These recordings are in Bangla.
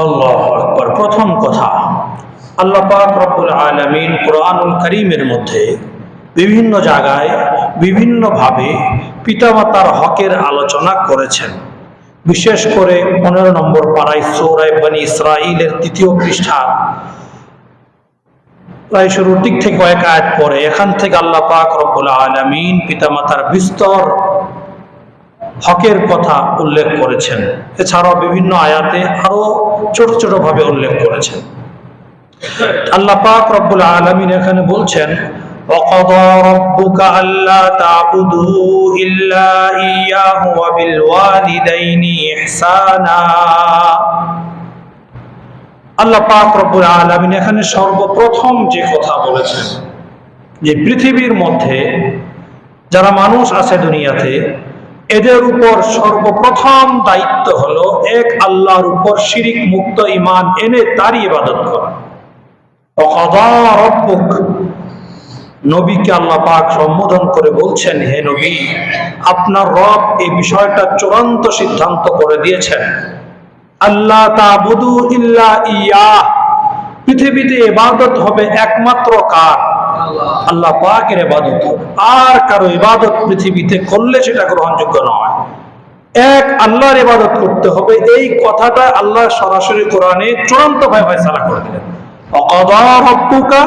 আল্লাহু আকবার। প্রথম কথা, আল্লাহ পাক রব্বুল আলামিন কুরআনুল কারীমের মধ্যে বিভিন্ন জায়গায় বিভিন্নভাবে পিতামাতার হকের আলোচনা করেছেন। বিশেষ করে 15 নম্বর পারায় সূরা বনী ইসরাঈলের 3য় পৃষ্ঠা প্রায় শুরুর দিক থেকে কয়েক আয়াত পরে এখান থেকে আল্লাহ পাক রব্বুল আলামিন পিতামাতার বিস্তর হকের কথা উল্লেখ করেছেন। এছাড়াও বিভিন্ন আয়াতে আরো ছোট ছোট ভাবে উল্লেখ করেছেন। আল্লাহ পাক রব্বুল আলামিন এখানে বলছেন, وَقَضَى رَبُّكَ أَلَّا تَعْبُدُوا إِلَّا إِيَّاهُ وَبِالْوَالِدَيْنِ إِحْسَانًا। আল্লাহ পাক রব্বুল আলামিন এখানে সর্বপ্রথম যে কথা বলেছেন যে পৃথিবীর মধ্যে যারা মানুষ আছে দুনিয়াতে, এদের উপর সর্বপ্রথম দায়িত্ব হলো এক আল্লাহর উপর শিরিক মুক্ত ঈমান এনে তারই ইবাদত করা। ওয়াকাদা রাব্বুক, নবীকে আল্লাহ পাক সম্বোধন করে বলছেন, হে নবী, আপনার রব এই বিষয়টা চূড়ান্ত সিদ্ধান্ত করে দিয়েছেন। আল্লাহ তা'বুদু ইল্লা ইয়াহ, পৃথিবীতে ইবাদত হবে একমাত্র কার? আল্লাহ পাকের ইবাদত হবে। আর কারো ইবাদত পৃথিবীতে করলে সেটা গ্রহণযোগ্য নয়। এক আল্লাহর ইবাদত করতে হবে, এই কথাটা আল্লাহ সরাসরি কোরআনে চূড়ান্ত ভাবে ফয়সালা করে দিলেন। ওয়াকাদা রাব্বুকা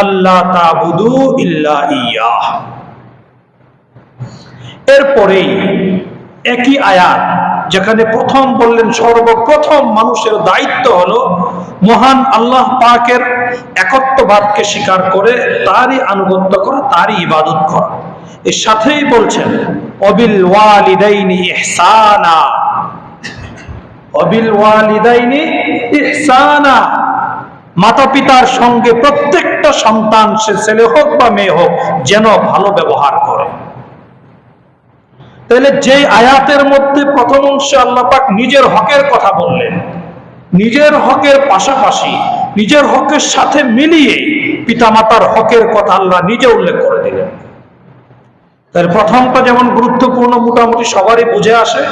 আল্লা তা'বুদু ইল্লা ইয়াহ। এরপরেই একই আয়াত যেখানে প্রথম বললেন সর্বপ্রথম মানুষের দায়িত্ব হলো মহান আল্লাহ পাকের একত্ববাদকে স্বীকার করে তারই আনুগত্য করা, তারই ইবাদত করা। এর সাথেই বলছেন ওয়াবিল ওয়ালিদাইনি ইহসানা, ওয়াবিল ওয়ালিদাইনি ইহসানা, মাতা পিতার সঙ্গে প্রত্যেকটা সন্তান, সে ছেলে হোক বা মেয়ে হোক, যেন ভালো ব্যবহার করে। তাহলে যে আয়াতের মধ্যে প্রথম অংশে আল্লাহ পাক নিজের হকের কথা বললেন, নিজের হকের পাশাপাশি নিজের হকের সাথে মিলিয়ে পিতামাতার হকের কথা আল্লাহ নিজে উল্লেখ করে দিলেন। তাহলে প্রথমটা যেমন গুরুত্বপূর্ণ, মোটামুটি সবারই বুঝে আসে,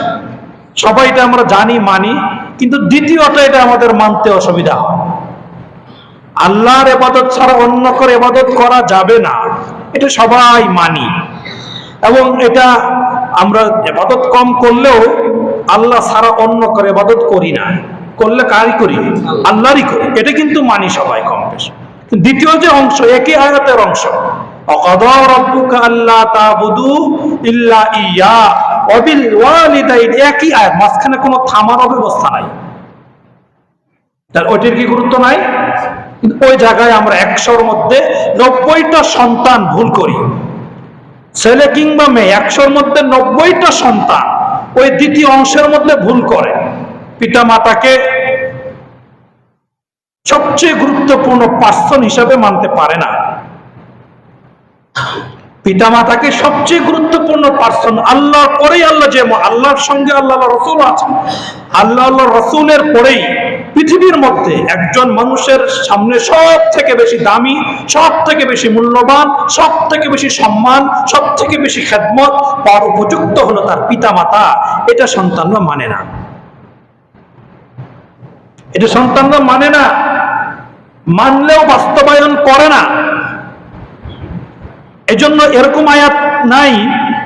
সবাই এটা আমরা জানি মানি, কিন্তু দ্বিতীয়টা এটা আমাদের মানতে অসুবিধা হয়। আল্লাহর ইবাদত ছাড়া অন্য করে ইবাদত করা যাবে না, এটা সবাই মানি, এবং এটা আমরা ইবাদত কম করলেও আল্লাহ ছাড়া অন্য করে ইবাদত করি না, করলে কারই করি? আল্লাহরই করি, এটা কিন্তু মানি সবাই কম বেশি। দ্বিতীয় যে অংশ, একই আয়াতের অংশ, ওয়াকাদা রাব্বুকা আল্লা তা'বুদু ইল্লা ইয়্যাহ ওয়াবিল ওয়ালিদাইনি, একই আয়াত, মাঝখানে কোনো থামার ব্যবস্থা নাই। তার ওইটার কি গুরুত্ব নাই? কিন্তু ওই জায়গায় আমরা 100-র মধ্যে 90টা সন্তান ভুল করি। ছেলে কিংবা মেয়ে 100-র মধ্যে 90টা সন্তান ওই দ্বিতীয় অংশের মধ্যে ভুল করে। পিতা মাতাকে সবচেয়ে গুরুত্বপূর্ণ পার্সন হিসাবে মানতে পারে না। পিতা মাতাকে সবচেয়ে গুরুত্বপূর্ণ পার্সন, আল্লাহর পরেই আল্লাহ, যে আল্লাহর সঙ্গে আল্লাহ রাসূল আছেন, আল্লাহ রাসূলের পরেই পৃথিবীর মধ্যে একজন মানুষের সামনে সব থেকে বেশি দামি, সব থেকে বেশি মূল্যবান, সব থেকে বেশি সম্মান, সব থেকে বেশি খেদমত পাওয়ার উপযুক্ত হলো তার পিতা মাতা। এটা সন্তানরা মানে না, এটা সন্তানরা মানে না, মানলেও বাস্তবায়ন করে না। এজন্য এরকম আয়াত নাই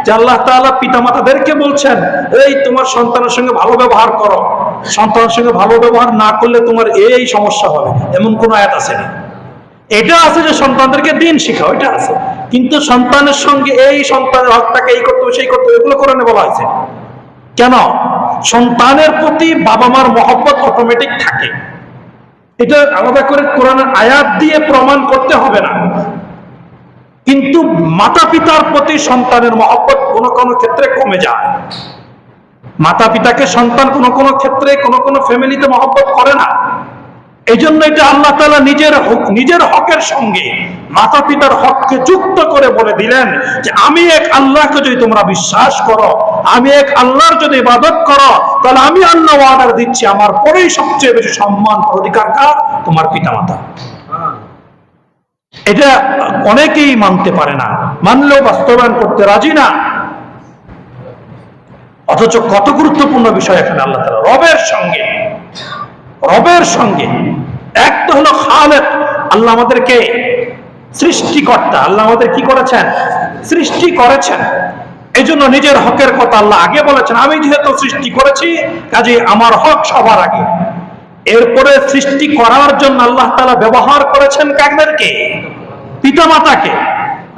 যে আল্লাহ তাআলা পিতামাতাদেরকে বলছেন, এই তোমার সন্তানের সঙ্গে ভালো ব্যবহার করো, সন্তানের সঙ্গে ভালো ব্যবহার না করলে তোমার এই সমস্যা হবে, এমন কোন আয়াত আছে না। এটা আছে যে সন্তানদেরকে দিন শিখাও, এটা আছে, কিন্তু সন্তানের সঙ্গে এই সন্তানের হকটাকে এই করতে হবে, সেই করতে হবে, এগুলো কোরআনে বলা হয়েছে কেন? সন্তানের প্রতি বাবা মার মহব্বত অটোমেটিক থাকে, এটা আলাদা করে কোরআনের আয়াত দিয়ে প্রমাণ করতে হবে না। কিন্তু মাতা পিতার প্রতি সন্তানের মহব্বত কোনো কোনো ক্ষেত্রে কমে যায়। মাতা পিতাকে সন্তান কোনো কোনো ক্ষেত্রে কোনো কোনো ফ্যামিলিতে মহব্বত করে না। এই জন্য এটা আল্লাহ তাআলা নিজের হকের সঙ্গে মাতা পিতার হককে যুক্ত করে বলে দিলেন যে আমি এক আল্লাহকে যদি তোমরা বিশ্বাস করো, আমি এক আল্লাহর যদি ইবাদত করো, তাহলে আমি আল্লাহ অর্ডার দিচ্ছি, আমার পরেই সবচেয়ে বেশি সম্মান অধিকার কার? তোমার পিতা মাতা। এটা অনেকেই মানতে পারে না, মানলেও বাস্তবায়ন করতে রাজি না। অথচ কত গুরুত্বপূর্ণ বিষয় এখানে আল্লাহ তাআলা রবের সঙ্গে রবের সঙ্গে। এক তো হলো খালেক, আল্লাহ আমাদেরকে সৃষ্টিকর্তা, আল্লাহ আমাদের কি করেছেন? সৃষ্টি করেছেন। এই জন্য নিজের হকের কথা আল্লাহ আগে বলেছেন, আমি যেহেতু সৃষ্টি করেছি কাজে আমার হক সবার আগে। এরপরে সৃষ্টি করার জন্য আল্লাহ তাআলা ব্যবহার করেছেন কাদেরকে? পিতামাতাকে।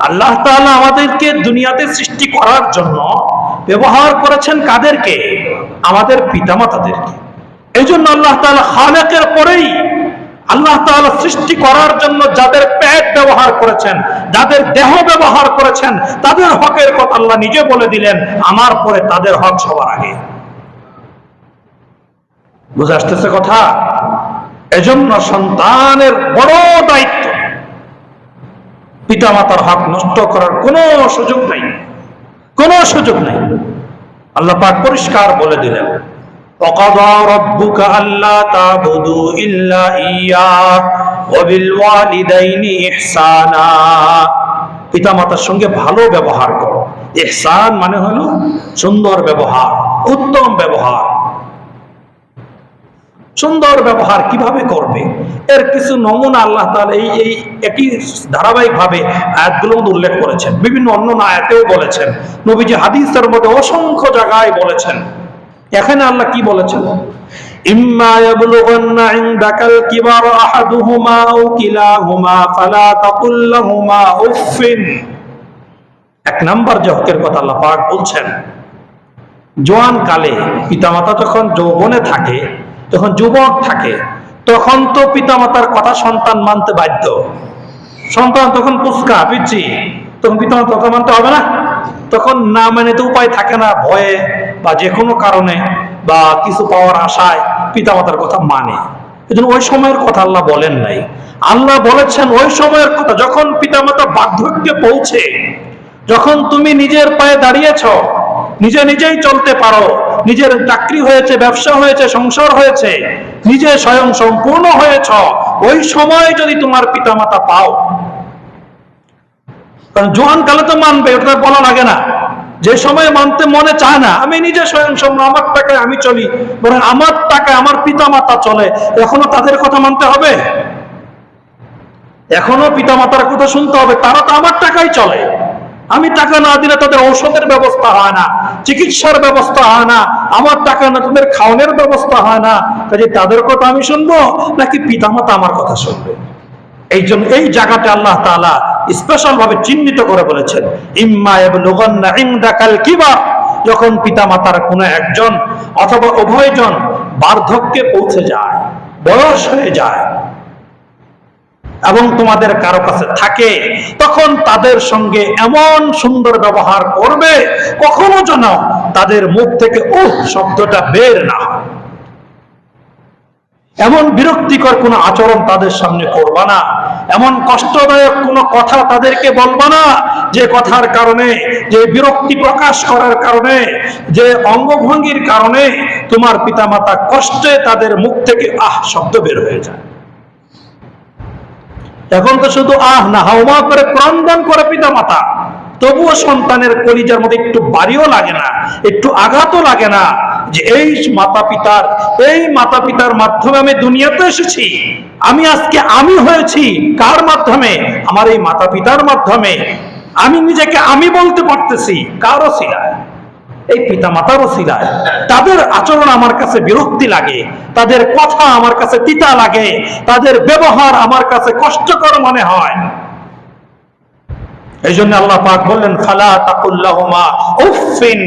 আল্লাহ তাআলা আমাদেরকে দুনিয়াতে সৃষ্টি করার জন্য ব্যবহার করেছেন কাদেরকে? আমাদের পিতামাতাদেরকে। এই জন্য আল্লাহ তাআলা খালেকের পরেই আল্লাহ তাআলা সৃষ্টি করার জন্য যাদের পেট ব্যবহার করেছেন, যাদের দেহ ব্যবহার করেছেন, তাদের হকের কথা আল্লাহ নিজে বলে দিলেন, আমার পরে তাদের হক সবার আগে। বুঝে আসতেছে কথা? এজন্য সন্তানের বড় দায়িত্ব, পিতামাতার হক নষ্ট করার কোনো সুযোগ নাই, কোনো সুযোগ নাই। আল্লাহ পাক পরিষ্কার বলে দিলেন, وَقَضَى رَبُّكَ أَلَّا تَعْبُدُوا إِلَّا إِيَّاهُ وَبِالْوَالِدَيْنِ إِحْسَانًا। পিতামাতার সঙ্গে ভালো ব্যবহার করো। ইহসান মানে হলো সুন্দর ব্যবহার, উত্তম ব্যবহার। সুন্দর ব্যবহার কিভাবে করবে এর কিছু নমুনা আল্লাহ তাআলা এই একই ধারাবাহিক ভাবে আয়াতগুলোর মধ্যে উল্লেখ করেছেন, বিভিন্ন অন্য আয়াতেও বলেছেন, নবীজি হাদিসের মধ্যে অসংখ্য জায়গায় বলেছেন। এখানে আল্লাহ কি বলেছেন? ইম্মা ইয়াবলুগান্না ইনদাকাল কিবারা আহাদুহুমা আও কিলাহুমা ফালা তাকুল লাহুমা উফফিন। এক নাম্বার যে হকের কথা আল্লাহ পাক বলছেন, জওয়ান কালে পিতামাতা যখন যৌবনে থাকে, যখন যুবক থাকে, তখন তো পিতামাতার কথা সন্তান মানতে বাধ্য। সন্তান তখন পুচকা পিচ্ছি, তখন পিতামাতার কথা মানতে হবে না? তখন না মানে তো উপায় থাকে না, ভয়ে বা যে কোনো কারণে বা কিছু পাওয়ার আশায় পিতামাতার কথা মানে। এজন্য ওই সময়ের কথা আল্লাহ বলেন নাই। আল্লাহ বলেছেন ওই সময়ের কথা যখন পিতামাতা বার্ধক্যে পৌঁছে, যখন তুমি নিজের পায়ে দাঁড়িয়েছ, নিজেই চলতে পারো, নিজের চাকরি হয়েছে, ব্যবসা হয়েছে, সংসার হয়েছে, নিজে স্বয়ং সম্পূর্ণ হয়েছ, ওই সময় যদি তোমার পিতামাতা পাও, কারণ জোয়ান কালে তো মানবে, ওটা বলা লাগে না। যে সময় মানতে মনে চায় না, আমি নিজে স্বয়ং সম্পূর্ণ, আমার টাকায় আমি চলি, বরং আমার টাকায় আমার পিতামাতা চলে, এখনো তাদের কথা মানতে হবে? এখনো পিতামাতার কথা শুনতে হবে, তারা তো আমার টাকায় চলে। আমি টাকা না দিলে তাদের ঔষধের ব্যবস্থা হয় না, চিকিৎসার ব্যবস্থা হয় না, আমার টাকা না তাদের খাওয়ানোর ব্যবস্থা হয় না, কাজে তাদের কথা আমি শুনবো নাকি পিতামাতা আমার কথা শুনবে? এই জন্য এই জায়গাটা আল্লাহ তাআলা স্পেশাল ভাবে চিহ্নিত করে বলেছেন, ইম্মা ইয়াবলুগান্না ইনদাকাল কিবার, যখন পিতামাতার কোনো একজন অথবা উভয়জন বার্ধক্যে পৌঁছে যায়, বয়স হয়ে যায় এবং তোমাদের কারো কাছে থাকে, তখন তাদের সঙ্গে এমন সুন্দর ব্যবহার করবে কখনো যেন তাদের মুখ থেকে উহ শব্দটা বের না হয়। এমন বিরক্তিকর কোনো আচরণ তাদের সামনে করবা না, এমন কষ্টদায়ক কোনো কথা তাদেরকে বলবা না যে কথার কারণে, যে বিরক্তি প্রকাশ করার কারণে, যে অঙ্গভঙ্গির কারণে তোমার পিতামাতা কষ্টে তাদের মুখ থেকে আহ শব্দ বের হয়ে যায়। এখন তো শুধু আহ না, হাওমা করে ক্রন্দন করে পিতামাতা, তবুও সন্তানের কলিজার মধ্যে একটু বাড়িও লাগে না, একটু আঘাতও লাগে না যে এই মাতা পিতার মাধ্যমে আমি দুনিয়াতে এসেছি, আমি আজকে আমি হয়েছি কার মাধ্যমে? আমার এই মাতা পিতার মাধ্যমে। আমি নিজেকে আমি বলতে পারতেছি কার ওসিলায়? এই পিতা মাতার ওসিলায়। তাদের আচরণ আমার কাছে বিরক্তি লাগে, তাদের কথা আমার কাছে তিতা লাগে, তাদের ব্যবহার আমার কাছে কষ্টকর মনে হয়। এই জন্য আল্লাহ পাক বললেন, ফালা তাকুল লাহুমা উফফিন,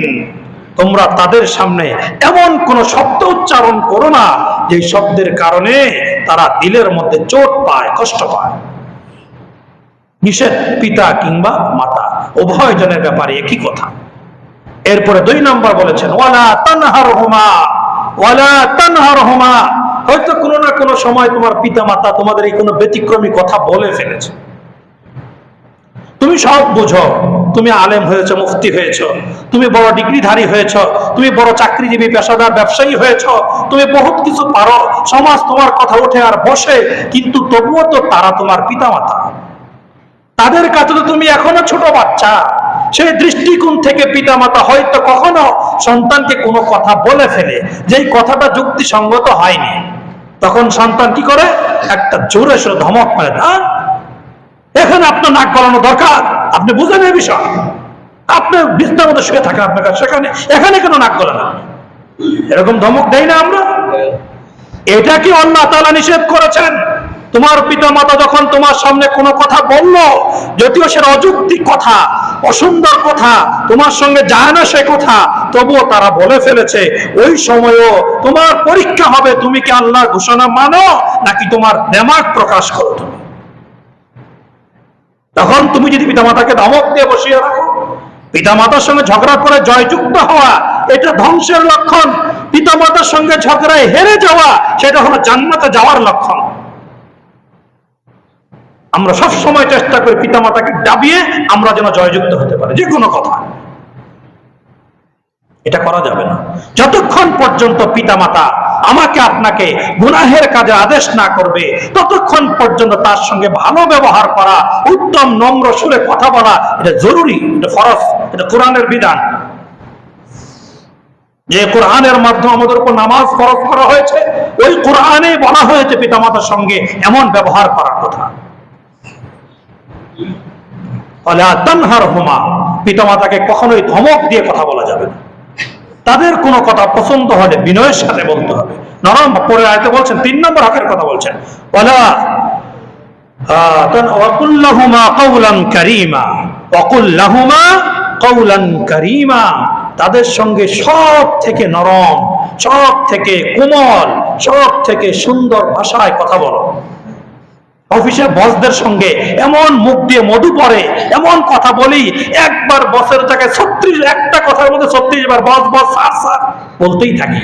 তোমরা তাদের সামনে এমন কোন শব্দ উচ্চারণ করো না যে শব্দের কারণে তারা দিলের মধ্যে চোট পায়, কষ্ট পায়। নিষেধ পিতা কিংবা মাতা উভয়জনের ব্যাপারে একই কথা। এরপরে 2 নম্বর বলেছেন, ওয়ালা তানহারহুমা, হয়তো কোনো না কোনো সময় তোমার পিতা মাতা তোমাদের এই কোনো ব্যতিক্রমী কথা বলে ফেলেছে, তুমি সব বুঝো, তুমি আলেম হয়েছো, মুফতি হয়েছো, তুমি বড় ডিগ্রিধারী হয়েছো, তুমি বড় চাকরিজীবী পেশাদার ব্যবসায়ী হয়েছো, তুমি বহুত কিছু পারো, সমাজ তোমার কথা ওঠে আর বসে, কিন্তু তবুও তো তারা তোমার পিতামাতা, তাদের কাছে তো তুমি এখনো ছোট বাচ্চা। সেই দৃষ্টিকোণ থেকে পিতামাতা হয়তো কখনো সন্তানকে কোনো কথা বলে ফেলে যেই কথাটা যুক্তিসঙ্গত হয়নি, তখন সন্তান কি করে? একটা জোরে সে ধমক মেরে, এখানে আপনার নাক গলানো দরকার, আপনি বুঝেন এই বিষয়, আপনি বিছানার মধ্যে শুয়ে থাকেন, আপনার কাছে সেখানে এখানে কেন নাক গলানো? এরকম ধমক দেয় না আমরা? এটা কি আল্লাহ তাআলা নিষেধ করেছেন? তোমার পিতা মাতা যখন তোমার সামনে কোনো কথা বলল, যদিও সে অযৌক্তিক কথা, অসুন্দর কথা, তোমার সঙ্গে যায় না সে কথা, তবুও তারা বলে ফেলেছে, ওই সময়ও তোমার পরীক্ষা হবে তুমি কি আল্লাহর ঘোষণা মানো নাকি তোমার দিমাগ প্রকাশ করো। তুমি তখন তুমি যদি পিতামাতাকে ধমক দিয়ে বসিয়ে রাখো, পিতামাতার সঙ্গে ঝগড়া করে জয়যুক্ত হওয়া এটা ধ্বংসের লক্ষণ, পিতামাতার সঙ্গে ঝগড়ায় হেরে যাওয়া সেটা হলো জান্নাতে যাওয়ার লক্ষণ। আমরা সব সময় চেষ্টা করি পিতামাতাকে ডাবিয়ে আমরা যেন জয়যুক্ত হতে পারি যে কোনো কথা। এটা করা যাবে না যতক্ষণ পর্যন্ত পিতামাতা আমাকে আপনাকে গুনাহের কাজে আদেশ না করবে, ততক্ষণ পর্যন্ত তার সঙ্গে ভালো ব্যবহার করা, উত্তম নম্র সুরে কথা বলা এটা জরুরি, এটা ফরজ, এটা কোরআনের বিধান। যে কোরআনের মাধ্যমে আমাদের উপর নামাজ ফরজ করা হয়েছে, ওই কোরআনে বলা হয়েছে পিতামাতার সঙ্গে এমন ব্যবহার করার কথা। পিতামাতাকে কখনোই ধমক দিয়ে কথা বলা যাবে না। তাদের কোনো কথা পছন্দ হলে বিনয়ের সাথে বলতে হবে, নরম। পরে আয়াতে বলছেন 3 নম্বর হকের কথা বলছেন, তাদের সঙ্গে সব থেকে নরম, সব থেকে কোমল, সব থেকে সুন্দর ভাষায় কথা বলো। অফিসের বসদের সঙ্গে এমন মুখ দিয়ে মধু পড়ে এমন কথা বলি, একবার বসের জায়গায় 36 একটা কথার মধ্যে 36 বার বস বস স্যার স্যার বলতেই থাকি।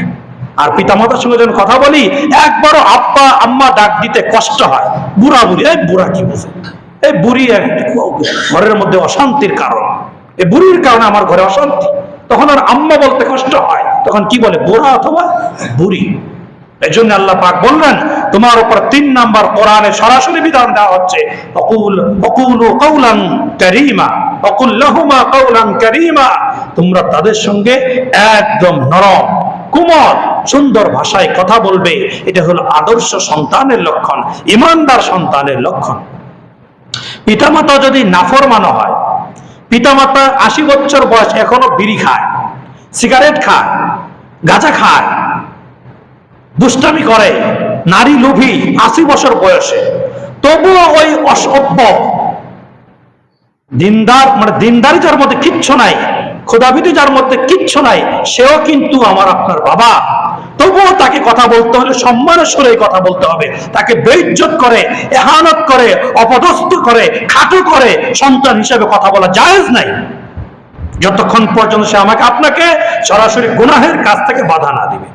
আর পিতামাতার সঙ্গে যখন কথা বলি একবারও আব্বা আম্মা ডাক দিতে কষ্ট হয়। বুড়া বুড়ি, এই বুড়া কি বুঝে, এই বুড়ি ঘরের মধ্যে অশান্তির কারণ, এই বুড়ির কারণে আমার ঘরে অশান্তি। তখন আর আম্মা বলতে কষ্ট হয়, তখন কি বলে? বুড়া অথবা বুড়ি। এই জন্য আল্লাহ পাক বললেন তোমার উপর 3 নাম্বার কোরআনে সরাসরি বিধান দেওয়া হচ্ছে, ওয়াকুলু কাওলান কারীমা, ওয়াকুল লাহুমা কাওলান কারীমা। তোমরা তাদের সঙ্গে একদম নরম কোমল সুন্দর ভাষায় কথা বলবে। এটা হলো আদর্শ সন্তানের লক্ষণ, ইমানদার সন্তানের লক্ষণ। পিতামাতা যদি নাফরমান হয়, পিতামাতা 80 বছর বয়স এখনো বিড়ি খায়, সিগারেট খায়, গাঁজা খায়, দুষ্টামি করে, নারী লোভী 80 বছর বয়সে, তবুও ওই অসভ্য দিনদার, মানে দিনদারি যার মধ্যে কিচ্ছু নাই, খোদাবিদি যার মধ্যে কিচ্ছু নাই, সেও কিন্তু আমার আপনার বাবা। তবুও তাকে কথা বলতে হলে সম্মানের সুরে কথা বলতে হবে। তাকে বেইজ্জত করে, ইহানত করে, অপদস্থ করে, খাটো করে সন্তান হিসেবে কথা বলা জায়েজ নাই, যতক্ষণ পর্যন্ত সে আমাকে আপনাকে সরাসরি গুনাহের কাছ থেকে বাধা না দিবে।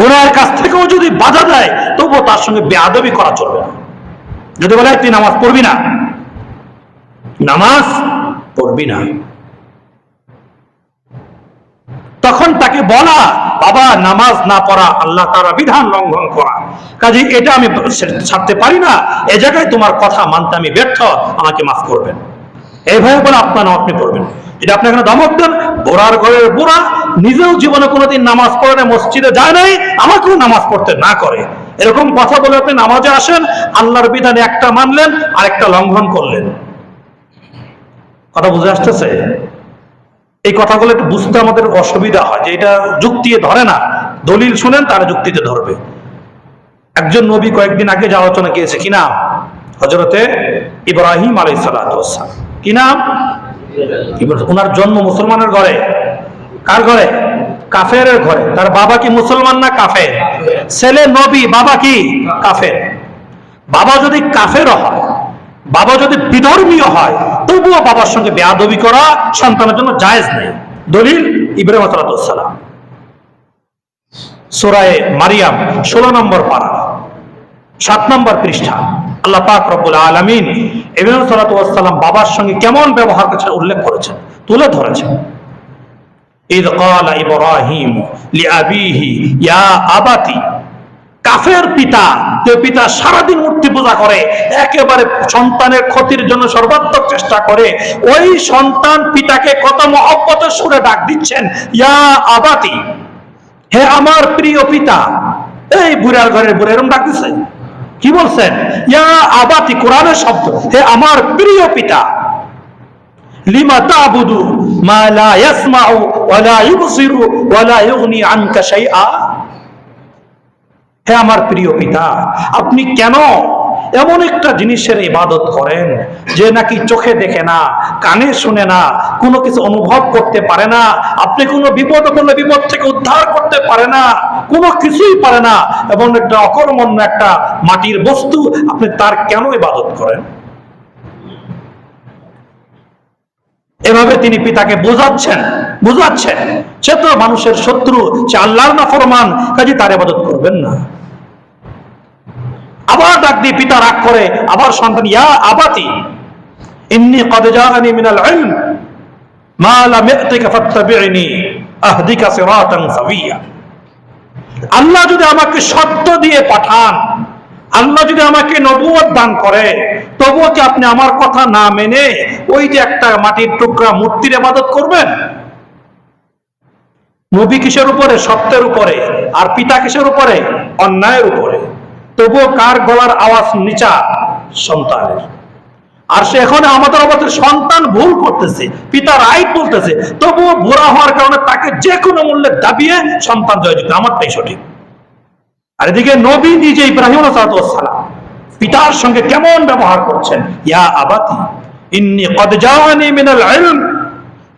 গুনাহের কাছ থেকেও যদি বাধা দেয় তবুও তার সঙ্গে বেয়াদবি করা চলবে না। যদি বলে তুই নামাজ পড়বি না, নামাজ পড়বি না, তখন তাকে বলা বাবা নামাজ না পড়া আল্লাহ তাআলা বিধান লঙ্ঘন করা, কাজে এটা আমি ছাড়তে পারি না, এ জায়গায় তোমার কথা মানতে আমি ব্যর্থ, আমাকে মাফ করবেন। এইভাবে বলে আপনার আপনি পড়বেন। এটা আপনি এখানে ধমক দেন, বোরার ঘরের বুড়া নিজেও জীবনে কোনোদিন নামাজ পড়ে না, মসজিদে যায় নাই, আমাকেও নামাজ পড়তে না করে, এরকম কথা বলে আপনি নামাজে আসেন, আল্লাহর বিধানে একটা মানলেন আর একটা লঙ্ঘন করলেন। কথা বুঝে আসতেছে? এই কথাগুলো একটু বুঝতে আমাদের অসুবিধা হয়, যে এটা যুক্তি ধরে না, দলিল শুনেন তারা যুক্তিতে ধরবে। একজন নবী কয়েকদিন আগে যে আলোচনা গিয়েছে, কি নাম? হযরতে ইব্রাহিম আলাইহিস সালাতু ওয়াস সালাম। কি নাম? ওনার জন্ম মুসলমানের ঘরে। কার ঘরে? কাফেরের ঘরে। তার বাবা কি মুসলমান না কাফের? ছেলে নবী, বাবা কি কাফের। বাবা যদি কাফের হয়, বাবা যদি বিধর্মীয় হয়, তবুও বাবার সঙ্গে বেয়াদবি করা সন্তানের জন্য জায়েজ নেই। দলিল ইব্রাহিম আলাইহিস সালাতু ওয়াস সালাম, সূরা মারিয়াম 16 নম্বর পারা 7 নম্বর পৃষ্ঠা। আল্লাহ পাক রব্বুল আলামিন ইব্রাহিম আলাইহিস সালাতু ওয়াস সালাম বাবার সঙ্গে কেমন ব্যবহার করেছেন উল্লেখ করেছেন, তুলে ধরেছেন। ইদ ক্বালা ইব্রাহিম লিআবিহি ইয়া আবাতি। কাফের পিতা, যে পিতা সারাদিন মূর্তি পূজা করে, একেবারে সন্তানের ক্ষতির জন্য সর্বাত্মক চেষ্টা করে, ওই সন্তান পিতাকে কত মহব্বতের সুরে ডাক দিচ্ছেন, ইয়া আবাতি, হে আমার প্রিয় পিতা, এ এই বুড়ার ঘরের বুড়া এরকম ডাকতেছে? কি বলছেন? ইয়া আবাতি, কোরআনের শব্দ, হে আমার প্রিয় পিতা। লিমা তা'বুদু মা লা ইয়াসমাউ ওয়া লা ইবসিরু ওয়া লা ইগনি আনকা শাইআ। হে আমার প্রিয় পিতা, আপনি কেন এমন একটা জিনিসের ইবাদত করেন যে নাকি চোখে দেখে না, কানে শুনে না, কোনো কিছু অনুভব করতে পারে না, আপনি কোনো বিপদ বললে বিপদ থেকে উদ্ধার করতে পারে না, কোনো কিছুই পারে না, এবং একটা অকর্মণ্য একটা মাটির বস্তু, আপনি তার কেন ইবাদত করেন? এভাবে তিনি পিতাকে বুঝাচ্ছেন সে তো মানুষের শত্রু, সে আল্লাহর নাফরমান, কাজে তার ইবাদত করবেন না। আবার ডাক দিয়ে পিতা রাগ করে, আবার সন্তান, ইয়া আবাতি ইন্নী ক্বাদ জাআনি মিনাল ইলম মা লাম ইয়াতিকা ফাত্তাবি'নি আহদিকা সিরাতান সাবিয়্যা। আল্লাহ যদি আমাকে সত্য দিয়ে পাঠান, আল্লাহ যদি আমাকে নবুয়ত দান করে, তবুও কি আপনি আমার কথা না মেনে ওই যে একটা মাটির টুকরা মূর্তির ইবাদত করবেন? নবী কিসের উপরে? সত্যের উপরে। আর পিতা কিসের উপরে? অন্যায়ের উপরে। তবুও কার গলার আওয়াজ নিচা? সন্তানের। আর সে এখন আমাদের অবস্থা, সন্তান ভুল করতেছে, পিতা রাইট বলতেছে, তবুও বুড়া হওয়ার কারণে তাকে যে কোনো মূল্যে দাবিয়ে সন্তান জয়যুক্ত, আমারটাই সঠিক। আর এদিকে নবী নিজে ইব্রাহিম আলাইহিস সালাম পিতার সঙ্গে কেমন ব্যবহার করছেন, ইয়া আবাতি ইন্নী ক্বাদ জাআনি মিনাল ইলম।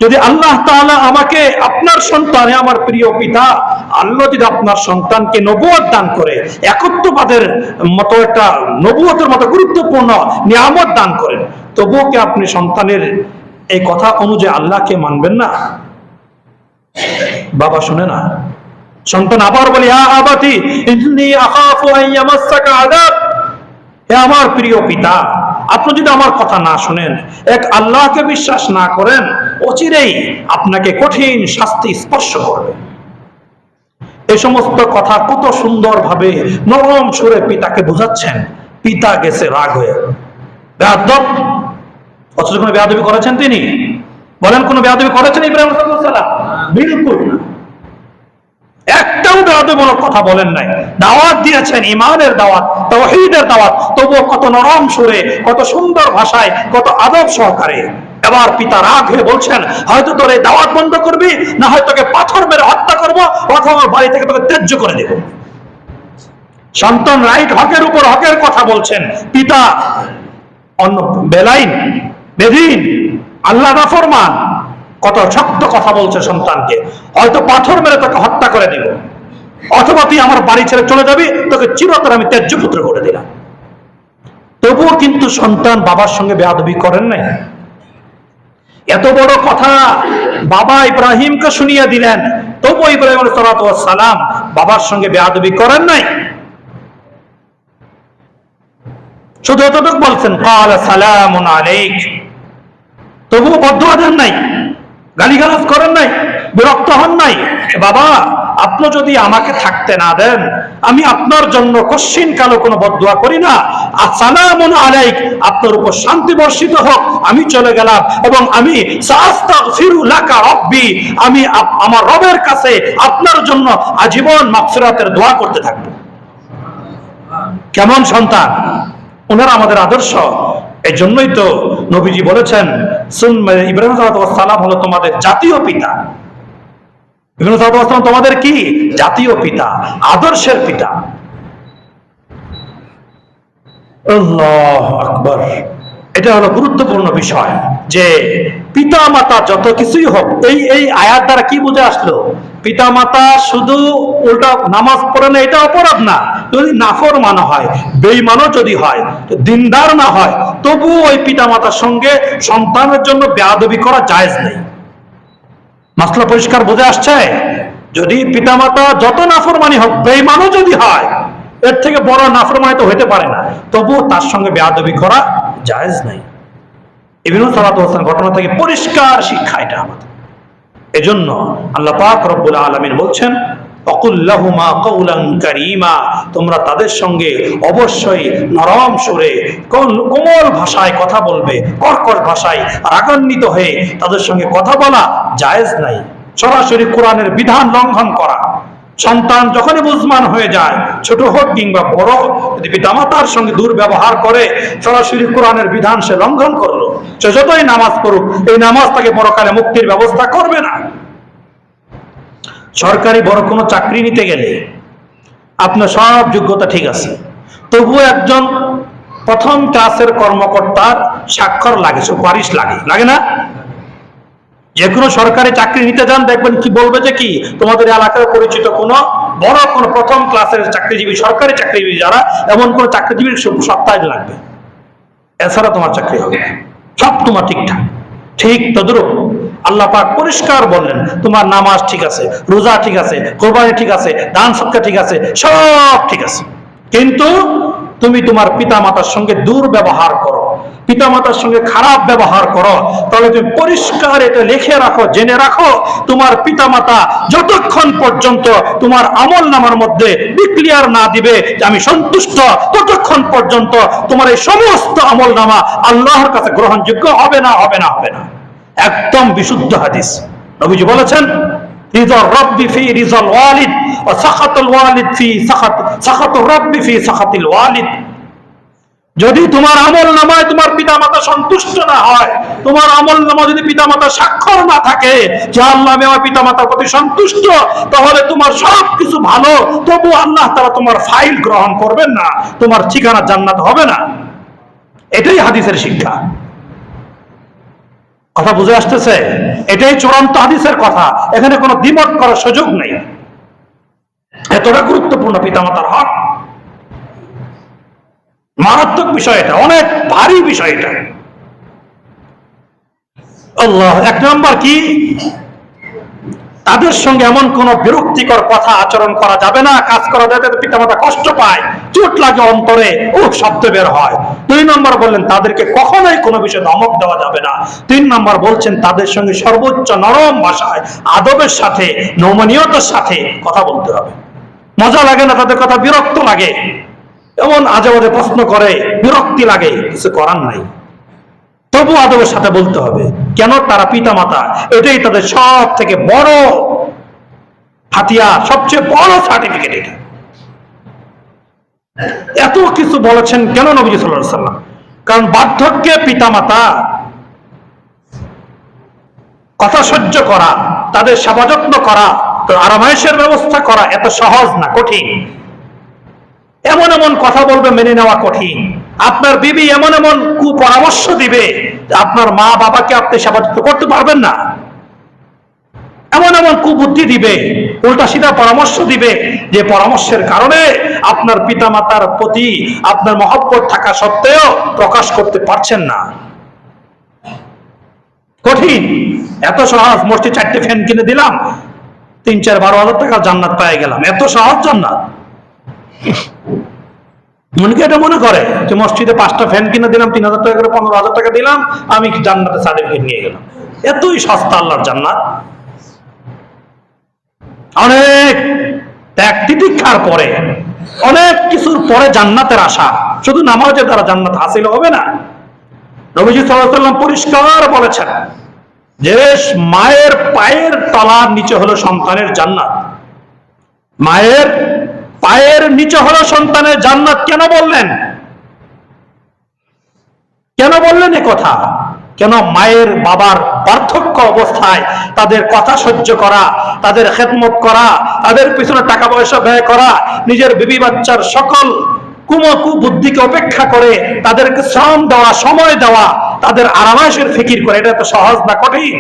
যদি আল্লাহ তাআলা আমাকে, আপনার সন্তান, আমার প্রিয় পিতা, আল্লাহ যদি আপনার সন্তানকে নবুয়ত দান করে, একত্ববাদের মতো একটা নবুয়তের মতো গুরুত্বপূর্ণ নিয়ামত দান করেন, তবুও কি আপনি সন্তানের এই কথা অনুযায়ী আল্লাহকে মানবেন না? বাবা শুনে না, সন্তান আবার বলে, ইয়া আবাতি ইন্নী আখাফু আন ইয়ামাসসাকা আযাব। হে আমার প্রিয় পিতা, আপনি যদি আমার কথা না শুনেন, এক আল্লাহকে বিশ্বাস না করেন, অচিরেই আপনাকে কঠিন শাস্তি স্পর্শ করবে। এই সমস্ত কথা কত সুন্দরভাবে নরম সুরে পিতাকে বোঝাচ্ছেন। পিতা গেছে রাগ হয়ে, বেয়াদব। অথচ কোনো বেয়াদবি করেছেন তিনি? বলেন, কোনো বেয়াদবি করেছেন ইব্রাহিম আলাইহিস সালাম? বিলকুল না, একটাও বেয়াদবিমূলক কথা বলেন নাই। দাওয়াত দিয়েছেন, ঈমানের দাওয়াত, তাওহীদের দাওয়াত, তবুও কত নরম সুরে, কত সুন্দর ভাষায়, কত আদব সহকারে। এবার পিতা রাগ হয়ে বলছেন, হয়তো তোর এই দাওয়াত বন্ধ করবি, না হয় তোকে পাথর মেরে হত্যা করবো, অথবা বাড়ি থেকে তোকে ত্যায্য করে দেব। সন্তান রাইট, হকের উপর হকের কথা বলছেন, পিতা অন্য বেলাইন, বেদিন, আল্লাহ নাফরমান, কত শক্ত কথা বলছে সন্তানকে, হয়তো পাথর মেরে তোকে হত্যা করে দিব, অথবা তুই আমার বাড়ি ছেড়ে চলে যাবি, তোকে চিরতরে আমি ত্যায্য পুত্র করে দিলাম। তবুও কিন্তু সন্তান বাবার সঙ্গে বেয়াদবি করেন নাই। এত বড় কথা বাবা ইব্রাহিমকে শুনিয়ে দিলেন, তবুও ইব্রাহিম আলাইহিস সালাম বাবার সঙ্গে বেয়াদবি করেন নাই। শুধু এতটুকু বলছেন, ক্বালা সালামুন আলাইক। তবুও বদদুয়া দেন নাই, গালিগালাজ করেন নাই, বিরক্ত হন নাই। বাবা, আপনি যদি আমাকে থাকতে না দেন, আমি আপনার জন্য কশ্চিন কালো কোনো বদদুয়া করি না। আসসালামুন আলাইক, আপনার উপর শান্তি বর্ষিত হোক, আমি চলে গেলাম, এবং আমি সাস্তাগফিরু লাকা রাব্বি, আমি আমার রবের কাছে আপনার জন্য আজীবন মাগফিরাতের দোয়া করতে থাকবো। কেমন সন্তান! ওনারা আমাদের আদর্শ। এই জন্যই তো নবীজি বলেছেন, ইব্রাহিম আলাইহিস সালাম হলো তোমাদের জাতীয় পিতা। ইব্রাহিম আলাইহিস সালাম তোমাদের কি? জাতীয় পিতা, আদর্শের পিতা। আল্লাহু আকবার। এটা হলো গুরুত্বপূর্ণ বিষয়, যে পিতা মাতা যত কিছুই হোক, এই আয়াত দ্বারা কি বুঝে আসলো? পিতা মাতা শুধু উল্টা নামাজ পড়ে না, এটা অপরাধ না। যদি নাফরমান হয়, বেঈমানও যদি হয়, দিনদার না হয়, তবু ওই পিতা মাতার সঙ্গে সন্তানের জন্য বেয়াদবি করা জায়েজ নেই। মাসলা পরিষ্কার বুঝে আসছে? যদি পিতা মাতা যত নাফরমানি হোক, বেঈমানও যদি হয়, এর থেকে বড় নাফরমানি তো হইতে পারে না, তবুও তার সঙ্গে বেয়াদবি করা জায়েজ নাই। ইবনে সালাত ঘটনা থেকে পরিষ্কার শিক্ষা এটা আমাদের। এজন্য আল্লাহ পাক রব্বুল আলামিন বলছেন, অকুল লাহুমা কওলান কারীমা, তোমরা তাদের সঙ্গে অবশ্যই নরম সুরে, কোমল ভাষায় কথা বলবে। কর্কশ ভাষায় রাগান্বিত হয়ে তাদের সঙ্গে কথা বলা জায়েজ নাই। সরাসরি কোরআনের বিধান লঙ্ঘন করা, সন্তান যখনই বুঝমান হয়ে যায়, ছোট হোক কিংবা বড়, যদি পিতামাতার সঙ্গে দুর্ব্যবহার করে, সরাসরি কোরআনের বিধান সে লঙ্ঘন করলো, সে যতই নামাজ পড়ুক, এই নামাজ তাকে পরকালে মুক্তির ব্যবস্থা করবে না। সরকারি বড় কোনো চাকরি নিতে গেলে আপনার সব যোগ্যতা ঠিক আছে, তবুও একজন প্রথম ক্লাসের কর্মকর্তার স্বাক্ষর লাগে, সুপারিশ লাগে, লাগে না? যে কোনো সরকারি চাকরি নিতে যান, দেখবেন কি বলবে যে কি তোমাদের এলাকার পরিচিত কোনো বড় কোনো প্রথম ক্লাসের চাকরিজীবী, সরকারি চাকরিজীবী যারা, এমন কোন চাকরিজীবীর সপ্তাহে লাগবে, এছাড়া তোমার চাকরি হবে না। সব তোমার ঠিকঠাক। ঠিক তদ্রূপ আল্লাহ পাক পরিষ্কার বললেন, তোমার নামাজ ঠিক আছে, রোজা ঠিক আছে, কোরবানি ঠিক আছে, দান সদকা ঠিক আছে, সব ঠিক আছে, কিন্তু তুমি তোমার পিতামাতার সঙ্গে দুর্ব্যবহার করো, পিতামাতার সঙ্গে খারাপ ব্যবহার করো, তাহলে তুমি পরিষ্কার এটা লিখে রাখো, জেনে রাখো, তোমার পিতামাতা যতক্ষণ পর্যন্ত তোমার আমল নামার মধ্যে ডিক্লিয়ার না দিবে যে আমি সন্তুষ্ট, ততক্ষণ পর্যন্ত তোমার এই সমস্ত আমল নামা আল্লাহর কাছে গ্রহণযোগ্য হবে না, হবে না, হবে না। একদম বিশুদ্ধ হাদিস। নবীজি বলেছেন, রিজা রাব্বি ফি রিজাল ওয়ালিদ ওয়া সাখাতুল ওয়ালিদ ফি সাখাতুর রাব্বি ফি সাখাতিল ওয়ালিদ। যদি তোমার আমল নামায় তোমার পিতামাতা সন্তুষ্ট না হয়, তোমার আমল নামা যদি পিতামাতা স্বাক্ষর না থাকে যে আল্লাহ আমি আমার পিতামাতার প্রতি সন্তুষ্ট, তাহলে তোমার সবকিছু ভালো, তবু আল্লাহ তাআলা তোমার ফাইল গ্রহণ করবেন না, তোমার ঠিকানা জান্নাত হবে না। এটাই হাদিসের শিক্ষা। কথা বুঝে আসতেছে? এটাই চূড়ান্ত হাদিসের কথা, এখানে কোনো দ্বিমত করার সুযোগ নেই। এতটা গুরুত্বপূর্ণ পিতামাতার হক, মারাত্মক বিষয়, এটা অনেক ভারী বিষয়। এটা আল্লাহ, এক নম্বর কি, তাদের সঙ্গে এমন কোন বিরক্তিকর কথা আচরণ করা যাবে না, কাজ করা যাবে পিতামাতা কষ্ট পায়, চোট লাগে অন্তরে, ও শব্দ বের হয়। 2 নম্বর বললেন তাদেরকে কখনোই কোনো বিষয়ে ধমক দেওয়া যাবে না। 3 নম্বর বলছেন তাদের সঙ্গে সর্বোচ্চ নরম ভাষায়, আদবের সাথে, নমনীয়তার সাথে কথা বলতে হবে। মজা লাগে না তাদের কথা, বিরক্ত লাগে, এমন আজে বাজে প্রশ্ন করে, বিরক্তি লাগে, কিছু করার নাই, তবু আদবের সাথে বলতে হবে। কেন? তারা পিতামাতা, এটাই তাদের সব থেকে বড় হাতিয়ার, সবচেয়ে বড় সার্টিফিকেট এটা। এত কিছু বলেছেন কেন নবীজি সাল্লাল্লাহু আলাইহি ওয়াসাল্লাম? কারণ বার্ধক্যে পিতামাতা কথা সহ্য করা, তাদের সেবা যত্ন করা, আরামায়েশের ব্যবস্থা করা এত সহজ না, কঠিন। এমন এমন কথা বলবে, মেনে নেওয়া কঠিন। আপনার বিবি এমন এমন কুপরামর্শ দিবে, আপনার মা বাবাকে আপনি সেবা যত্ন করতে পারবেন না। এমন এমন কুবুদ্ধি দিবে, উল্টা সিধা পরামর্শ দিবে, যে পরামর্শের কারণে আপনার পিতামাতার প্রতি আপনার মহব্বত থাকা সত্ত্বেও প্রকাশ করতে পারছেন না। কঠিন। এত সহজ, মসজিদ 4টে ফ্যান কিনে দিলাম, 3-4-12 হাজার টাকা জান্নাত পেয়ে গেলাম, এত সহজ জান্নাত। মনকে এটা মনে করে যে মসজিদে 5টা ফ্যান কিনে দিলাম, 3,000 টাকা করে, 15,000 টাকা দিলাম, আমি জান্নাতে সার্টিফিকেট নিয়ে গেলাম। এতই সস্তা আল্লাহর জান্নাত। অনেক ত্যাগ তিতিক্ষার পরে, অনেক কিছুর পরে জান্নাতের আশা। শুধু নামাজের দ্বারা জান্নাত হাসিল হবে না। নবীজি সাল্লাল্লাহু আলাইহি ওয়াসাল্লাম পরিষ্কার বলেছেন যে মায়ের পায়ের তলার নিচে হলো সন্তানের জান্নাত। মায়ের পায়ের নিচে হলো সন্তানের জান্নাত। কেন বললেন? কেন বললেন এ কথা? কেন? মায়ের বাবার পার্থক্য অবস্থায় তাদের কথা সহ্য করা, তাদের খেদমত করা, তাদের পিছনে টাকা পয়সা ব্যয় করা, নিজের বিবি বাচ্চার সকল কুবুদ্ধিকে উপেক্ষা করে তাদেরকে শ্রম দেওয়া, সময় দেওয়া, তাদের আরামায়েশের ফিকির করে, এটা তো সহজ না, কঠিন।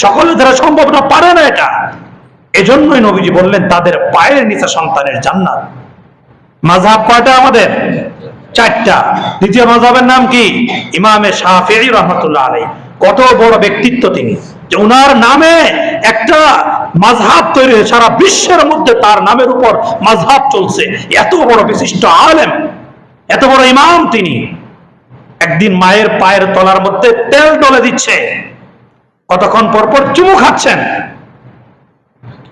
সকলের দ্বারা সম্ভব না, পারে না এটা। এজন্যই নবীজি বললেন তাদের পায়ের নিচে সন্তানের জান্নাত। মাযহাব কয়টা আমাদের? 4টা। দ্বিতীয় মাযহাবের নাম কি? ইমামে শাফিঈ রাহমাতুল্লাহ আলাইহি। কত বড় ব্যক্তিত্ব তিনি, যে ওনার নামে একটা মাযহাব তৈরি হয়েছে, সারা বিশ্বের মধ্যে তার নামের উপর মাযহাব চলছে। এত বড় বিশিষ্ট আলেম, এত বড় ইমাম তিনি। একদিন মায়ের পায়ের তলার মধ্যে তেল ডলে দিচ্ছে, কতক্ষণ পর পর চুমু খাচ্ছেন।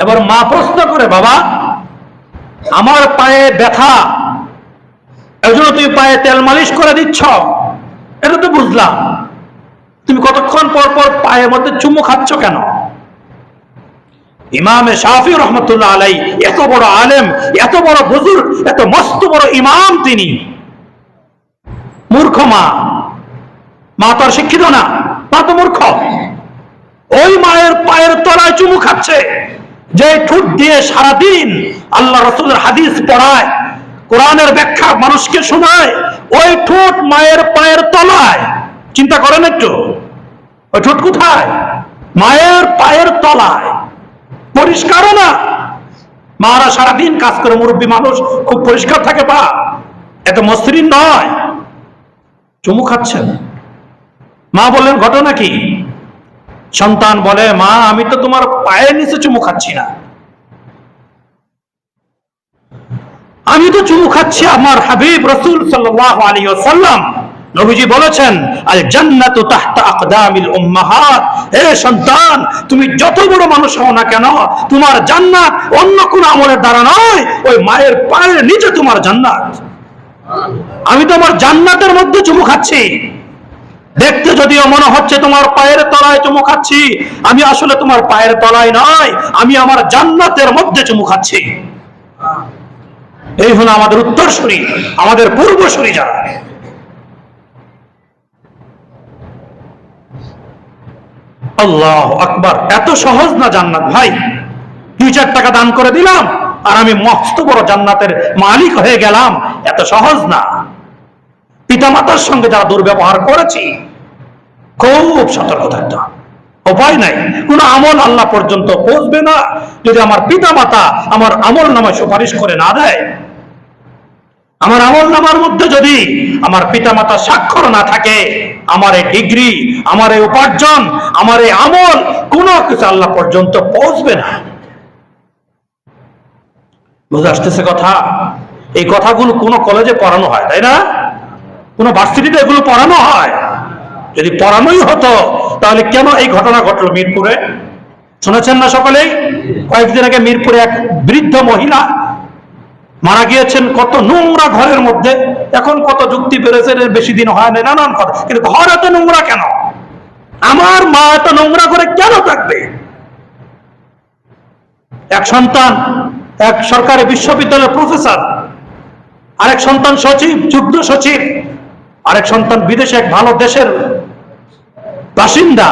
এবার মা প্রশ্ন করে, বাবা আমার পায়ে ব্যথা, এজন্য তুমি পায়ে তেল মালিশ করে দিচ্ছ, এটা তো বুঝলাম, তুমি কতক্ষণ পর পর পায়ের মধ্যে চুমু খাচ্ছ কেন? ইমামে শাফি রহমতুল্লাহ আলাইহি এত বড় আলেম, এত বড় বুজুর্গ, এত মস্ত বড় ইমাম, তিনি মূর্খ মা তো আর শিক্ষিত না, মা তো মূর্খ। ওই মায়ের পায়ের তলায় চুমু খাচ্ছে, যে ঠোঁট দিয়ে সারাদিন আল্লাহ রাসূলের হাদিস পড়ায়, কোরআনের ব্যাখ্যা মানুষকে শোনায়, ওই ঠোঁট মায়ের পায়ের তলায়। চিন্তা করেন একটু, ওই ঠোঁট কোথায়? মায়ের পায়ের তলায়, পরিষ্কারও না। মারা সারাদিন কাজ করে, মুরব্বী মানুষ, খুব পরিষ্কার থাকে পা, এত মসৃণ নয়, চুমু খাচ্ছেন। মা বললেন ঘটনা কি? সন্তান বলে, মা আমি তো তোমার পায়ের নিচে চুমু খাচ্ছি না, আমি তো চুমু খাচ্ছি আমার হাবিব রাসূল সাল্লাল্লাহু আলাইহি ওয়াসাল্লাম। নবীজি বলেছেন, আল জান্নাতু তাহতা আকদামিল উম্মাহাত। হে সন্তান, তুমি যত বড় মানুষ হও না কেন, তোমার জান্নাত অন্য কোন আমলের দ্বারা নয়, ওই মায়ের পায়ের নিচে তোমার জান্নাত। আমি তোমার জান্নাতের মধ্যে চুমু খাচ্ছি। দেখতে যদিও মনে হচ্ছে তোমার পায়ের তলায় চুমু খাচ্ছি, আমি আসলে তোমার পায়ের তলায় নয়, আমি আমার জান্নাতের মধ্যে চুমু খাচ্ছি। এই হলো আমাদের উত্তরসূরি, আমাদের পূর্বসূরি যারা। আল্লাহু আকবার। এত সহজ না জান্নাত ভাই। 2-4 টাকা দান করে দিলাম আর আমি মস্ত বড় জান্নাতের মালিক হয়ে গেলাম, এত সহজ না। পিতামাতার সঙ্গে যারা দুর্ব্যবহার করেছি, খুব সতর্ক থাকতে হবে। উপায় নাই, কোন আমল আল্লাহ পর্যন্ত পৌঁছবে না যদি আমার পিতামাতা আমার আমল নামায় সুপারিশ করে না দেয়। আমার আমল নামার মধ্যে যদি আমার পিতামাতা স্বাক্ষর না থাকে, আমার এই ডিগ্রি, আমার এই উপার্জন, আমার এই আমল, কোনো কিছু আল্লাহ পর্যন্ত পৌঁছবে না। বুঝে আসতেছে কথা? এই কথাগুলো কোনো কলেজে পড়ানো হয়, তাই না? কোনো ভার্সিটিতে এগুলো পড়ানো হয়? যদি পড়ানোই হতো তাহলে কেন এই ঘটনা ঘটলো মিরপুরে? শুনেছেন না সকলেই? কয়েকদিন আগে মিরপুরে এক বৃদ্ধ মহিলা মারা গিয়েছেন, কত নোংরা ঘরের মধ্যে। এখন কত যুক্তি বেড়েছে, বেশি দিন হয় না, নানান কথা, কিন্তু ঘর এত নোংরা কেন? আমার মা এত নোংরা করে কেন থাকবে? এক সন্তান এক সরকারি বিশ্ববিদ্যালয়ের প্রফেসর, আরেক সন্তান সচিব, যুগ্ম সচিব, আরেক সন্তান বিদেশে এক ভালো দেশের বাসিন্দা,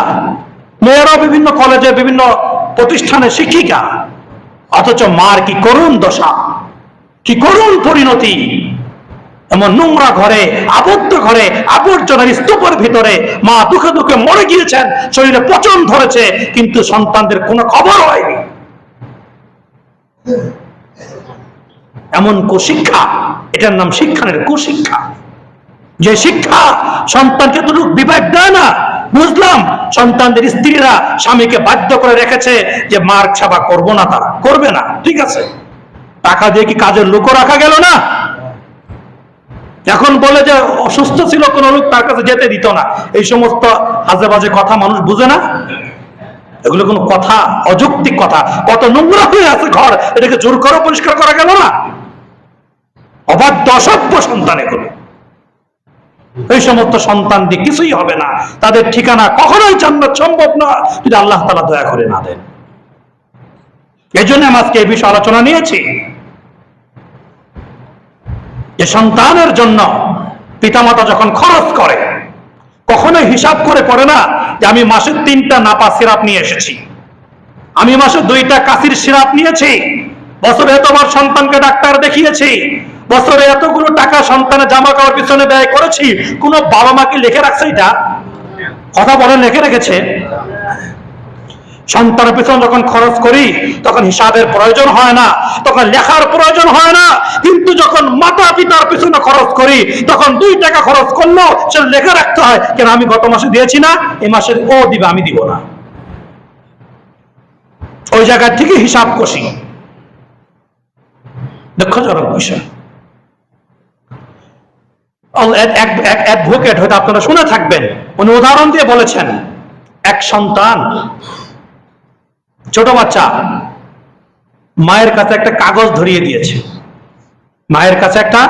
মেয়েরাও বিভিন্ন কলেজে বিভিন্ন প্রতিষ্ঠানে শিক্ষিকা, অথচ মার কি করুণ দশা, কি করুণ পরিণতি। এমন নোংরা ঘরে, আবদ্ধ ঘরে, আবর্জনার স্তূপের ভিতরে মা দুঃখে দুঃখে মরে গিয়েছেন, শরীরে পচন ধরেছে, কিন্তু সন্তানদের কোনো খবর হয়নি। এমন কুশিক্ষা, এটার নাম শিক্ষার কুশিক্ষা। যে শিক্ষা সন্তানকে তো বিবেক দেয় না। বুঝলাম সন্তানদের স্ত্রীরা স্বামীকে বাধ্য করে রেখেছে যে মার সেবা করবো না, তারা করবে না, ঠিক আছে, টাকা দিয়ে কি কাজের লোকও রাখা গেল না? এখন বলে যে অসুস্থ ছিল কোন লোক, তার কাছে যেতে দিত না। এই সমস্ত আজে বাজে কথা মানুষ বুঝে না। এগুলো কোন কথা? অযৌক্তিক কথা। কত নোংরা হয়ে আছে ঘর, এটাকে জোর করে পরিষ্কার করা গেল না? অবাধ্য অসভ্য সন্তান এগুলো। এই সমস্ত সন্তান দিয়ে কিছুই হবে না, তাদের ঠিকানা কখনোই জান্নাত সম্ভব না যদি আল্লাহ তাআলা দয়া করে না দেন। এই জন্য আমি আজকে এই বিষয়ে আলোচনা নিয়েছি যে সন্তানের জন্য পিতামাতা যখন খরচ করে, কখনোই হিসাব করে পড়ে না যে আমি মাসে 3টা নাপা সিরাপ নিয়ে এসেছি, আমি মাসে 2টা কাশির সিরাপ নিয়েছি, বছরে এতবার সন্তানকে ডাক্তার দেখিয়েছি, বছরে এতগুলো টাকা সন্তানের জামা কাপড় পিছনে ব্যয় করেছি। কোন বাবা মা কি লিখে রাখছে? এটা কথা বলেন, লিখে রেখেছে? সন্তানের পিছনে যখন খরচ করি তখন হিসাবের প্রয়োজন হয় না, তখন লেখার প্রয়োজন হয় না। কিন্তু যখন মাতা পিতার পিছনে খরচ করি তখন 2 টাকা খরচ করলেও সেটা লেখা রাখতে হয়। কেন? আমি গত মাসে দিয়েছি না, এই মাসে ও দিবে, আমি দিব না। ওই জায়গা থেকে হিসাব কষি। দুঃখজনক বিষয়। অ্যাডভোকেট হয়তো আপনারা শুনে থাকবেন, উনি উদাহরণ দিয়ে বলেছেন, এক সন্তান, ছোট বাচ্চা, মায়ের কাছে একটা কাগজ ধরিয়ে দিয়েছে, মায়ের কাছে একটা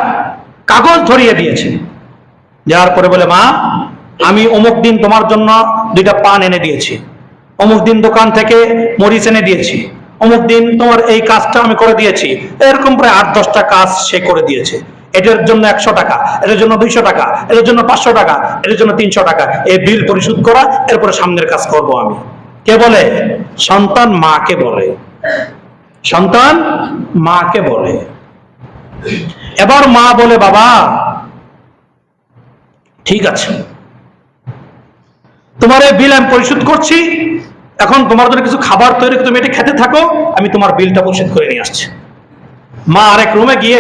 কাগজ ধরিয়ে দিয়েছে। যাওয়ার পরে বলে, মা আমি অমুক দিন তোমার জন্য 2টা পান এনে দিয়েছি, অমুক দিন দোকান থেকে মরিচ এনে দিয়েছি, অমুক দিন তোমার এই কাজটা আমি করে দিয়েছি, এরকম প্রায় 8-10টা কাজ সে করে দিয়েছে। এটার জন্য 100 টাকা, এটার জন্য 200 টাকা, এটার জন্য 500 টাকা, এটার জন্য 300 টাকা, এই বিল পরিশোধ করা, এরপরে সামনের কাজ করব আমি। কে বলে? সন্তান মাকে বলে। সন্তান মাকে বলে। এবার মা বলে, বাবা ঠিক আছে, তোমার এই বিল আমি পরিশোধ করছি, এখন তোমার জন্য কিছু খাবার তৈরি করে তুমি এটা খেতে থাকো, আমি তোমার বিলটা পরিশোধ করে নিয়ে আসছি। মা আরেক রুমে গিয়ে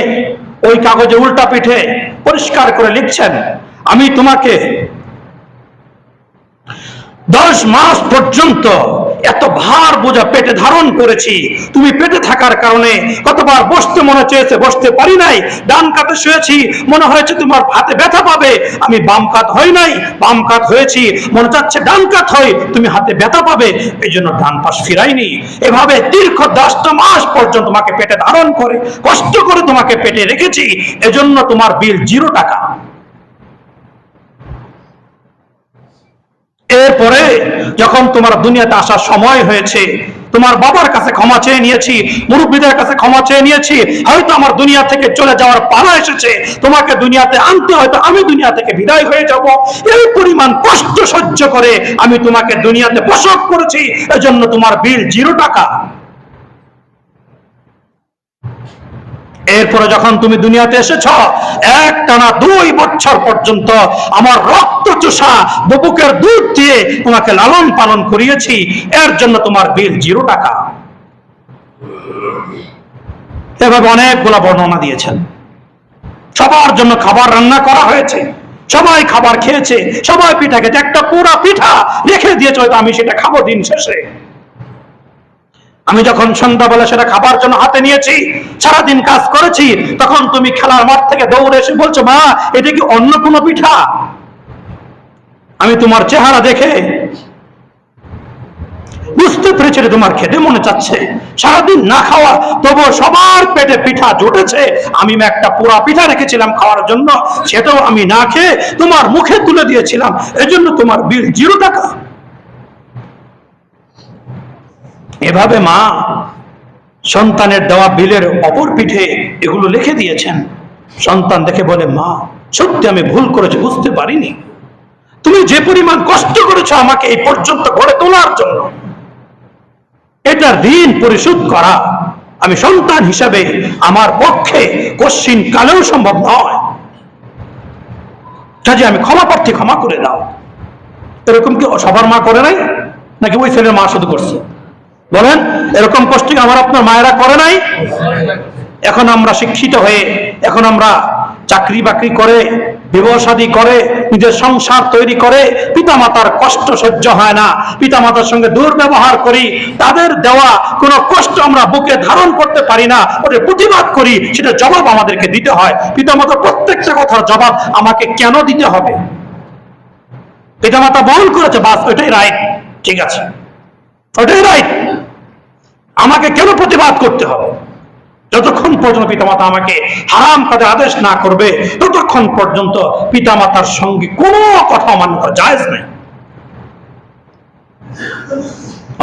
ওই কাগজে উল্টা পিঠে পরিষ্কার করে লিখছেন, আমি তোমাকে 10 মাস পর্যন্ত এত ভার বোঝা পেটে ধারণ করেছি, তুমি পেটে থাকার কারণে কতবার বসতে মনে চেয়েছে, বসতে পারি নাই, ডান কাতে শুয়েছি, মনে হয়েছে তোমার হাতে ব্যথা পাবে, আমি বাম কাত হই নাই, বাম কাত হয়েছি, মনে চাচ্ছে ডান কাত হই, তুমি হাতে ব্যথা পাবে, এই জন্য ডান পাশ ফিরাইনি। এভাবে দীর্ঘ 10টা মাস পর্যন্ত তোমাকে পেটে ধারণ করে কষ্ট করে তোমাকে পেটে রেখেছি, এজন্য তোমার বিল 0 টাকা। এরপরে যখন তোমার দুনিয়াতে আসার সময় হয়েছে, তোমার বাবার কাছে ক্ষমা চেয়ে নিয়েছি, মুরব্বীদের কাছে ক্ষমা চেয়ে নিয়েছি, হয়তো আমার দুনিয়া থেকে চলে যাওয়ার পালা এসেছে, তোমাকে দুনিয়াতে আনতে হয়তো আমি দুনিয়া থেকে বিদায় হয়ে যাব, এই পরিমাণ কষ্ট সহ্য করে আমি তোমাকে দুনিয়াতে প্রসব করেছি, এজন্য তোমার বিল 0 টাকা। এরপরে যখন তুমি দুনিয়াতে এসেছ, একটানা 2 বছর পর্যন্ত আমার রক্ত চোষা বুকের দুধ দিয়ে তোমাকে লালন পালন করিয়েছি, এর জন্য তোমার বিল 0 টাকা। এভাবে অনেকগুলো বর্ণনা দিয়েছেন। সবার জন্য খাবার রান্না করা হয়েছে, সবাই খাবার খেয়েছে, সবাই পিঠা খেয়েছে, একটা পুরা পিঠা রেখে দিয়েছে, হয়তো আমি সেটা খাবো দিন শেষে। আমি যখন সন্ধ্যাবেলা সেটা খাবার জন্য হাতে নিয়েছি, সারাদিন কাজ করেছি, তখন তুমি খেলার মাঠ থেকে দৌড়ে এসে বলছো, মা এটা কি অন্য কোনো পিঠা? আমি তোমার চেহারা দেখে বুঝতে পেরেছি তোমার খেতে মনে চাচ্ছে, সারাদিন না খাওয়া তবুও সবার পেটে পিঠা জুটেছে, আমি একটা পুরা পিঠা রেখেছিলাম খাওয়ার জন্য, সেটাও আমি না খেয়ে তোমার মুখে তুলে দিয়েছিলাম, এজন্য তোমার বিল 0 টাকা। এভাবে মা সন্তানের দেওয়া বিলের অপর পিঠে এগুলো লিখে দিয়েছেন। সন্তান দেখে বলে, মা সত্যি আমি ভুল করেছি, বুঝতে পারিনি, তুমি যে পরিমাণ কষ্ট করেছো আমাকে এই পর্যন্ত গড়ে তোলার জন্য, এটা ঋণ পরিশোধ করা আমি সন্তান হিসাবে আমার পক্ষে কশ্চিন কালেও সম্ভব নয়, কাজে আমি ক্ষমা প্রার্থী, ক্ষমা করে দাও। এরকম কি সবার মা করে নাই? নাকি ওই ছেলের মা শুধু করছে? বলেন, এরকম কষ্ট কি আমার আপনার মায়েরা করে নাই? এখন আমরা শিক্ষিত হয়ে, এখন আমরা চাকরি বাকরি করে, বিবাহ শাদী করে, নিজের সংসার তৈরি করে, পিতামাতার কষ্ট সহ্য হয় না, পিতামাতার সঙ্গে দুর্ব্যবহার করি, তাদের দেওয়া কোনো কষ্ট আমরা বুকে ধারণ করতে পারি না, ওদের প্রতিবাদ করি, সেটা জবাব আমাদেরকে দিতে হয়। পিতামাতার প্রত্যেকটা কথার জবাব আমাকে কেন দিতে হবে? পিতামাতা ভুল করেছে, বাস ওইটাই রাইট, ঠিক আছে, ওইটাই রাইট, আমাকে কেন প্রতিবাদ করতে হবে? যতক্ষণ পর্যন্ত পিতামাতা আমাকে হারাম কাজের আদেশ না করবে, ততক্ষণ পর্যন্ত পিতামাতার সঙ্গে কোনো কথা অমান্য করা জায়েজ নেই।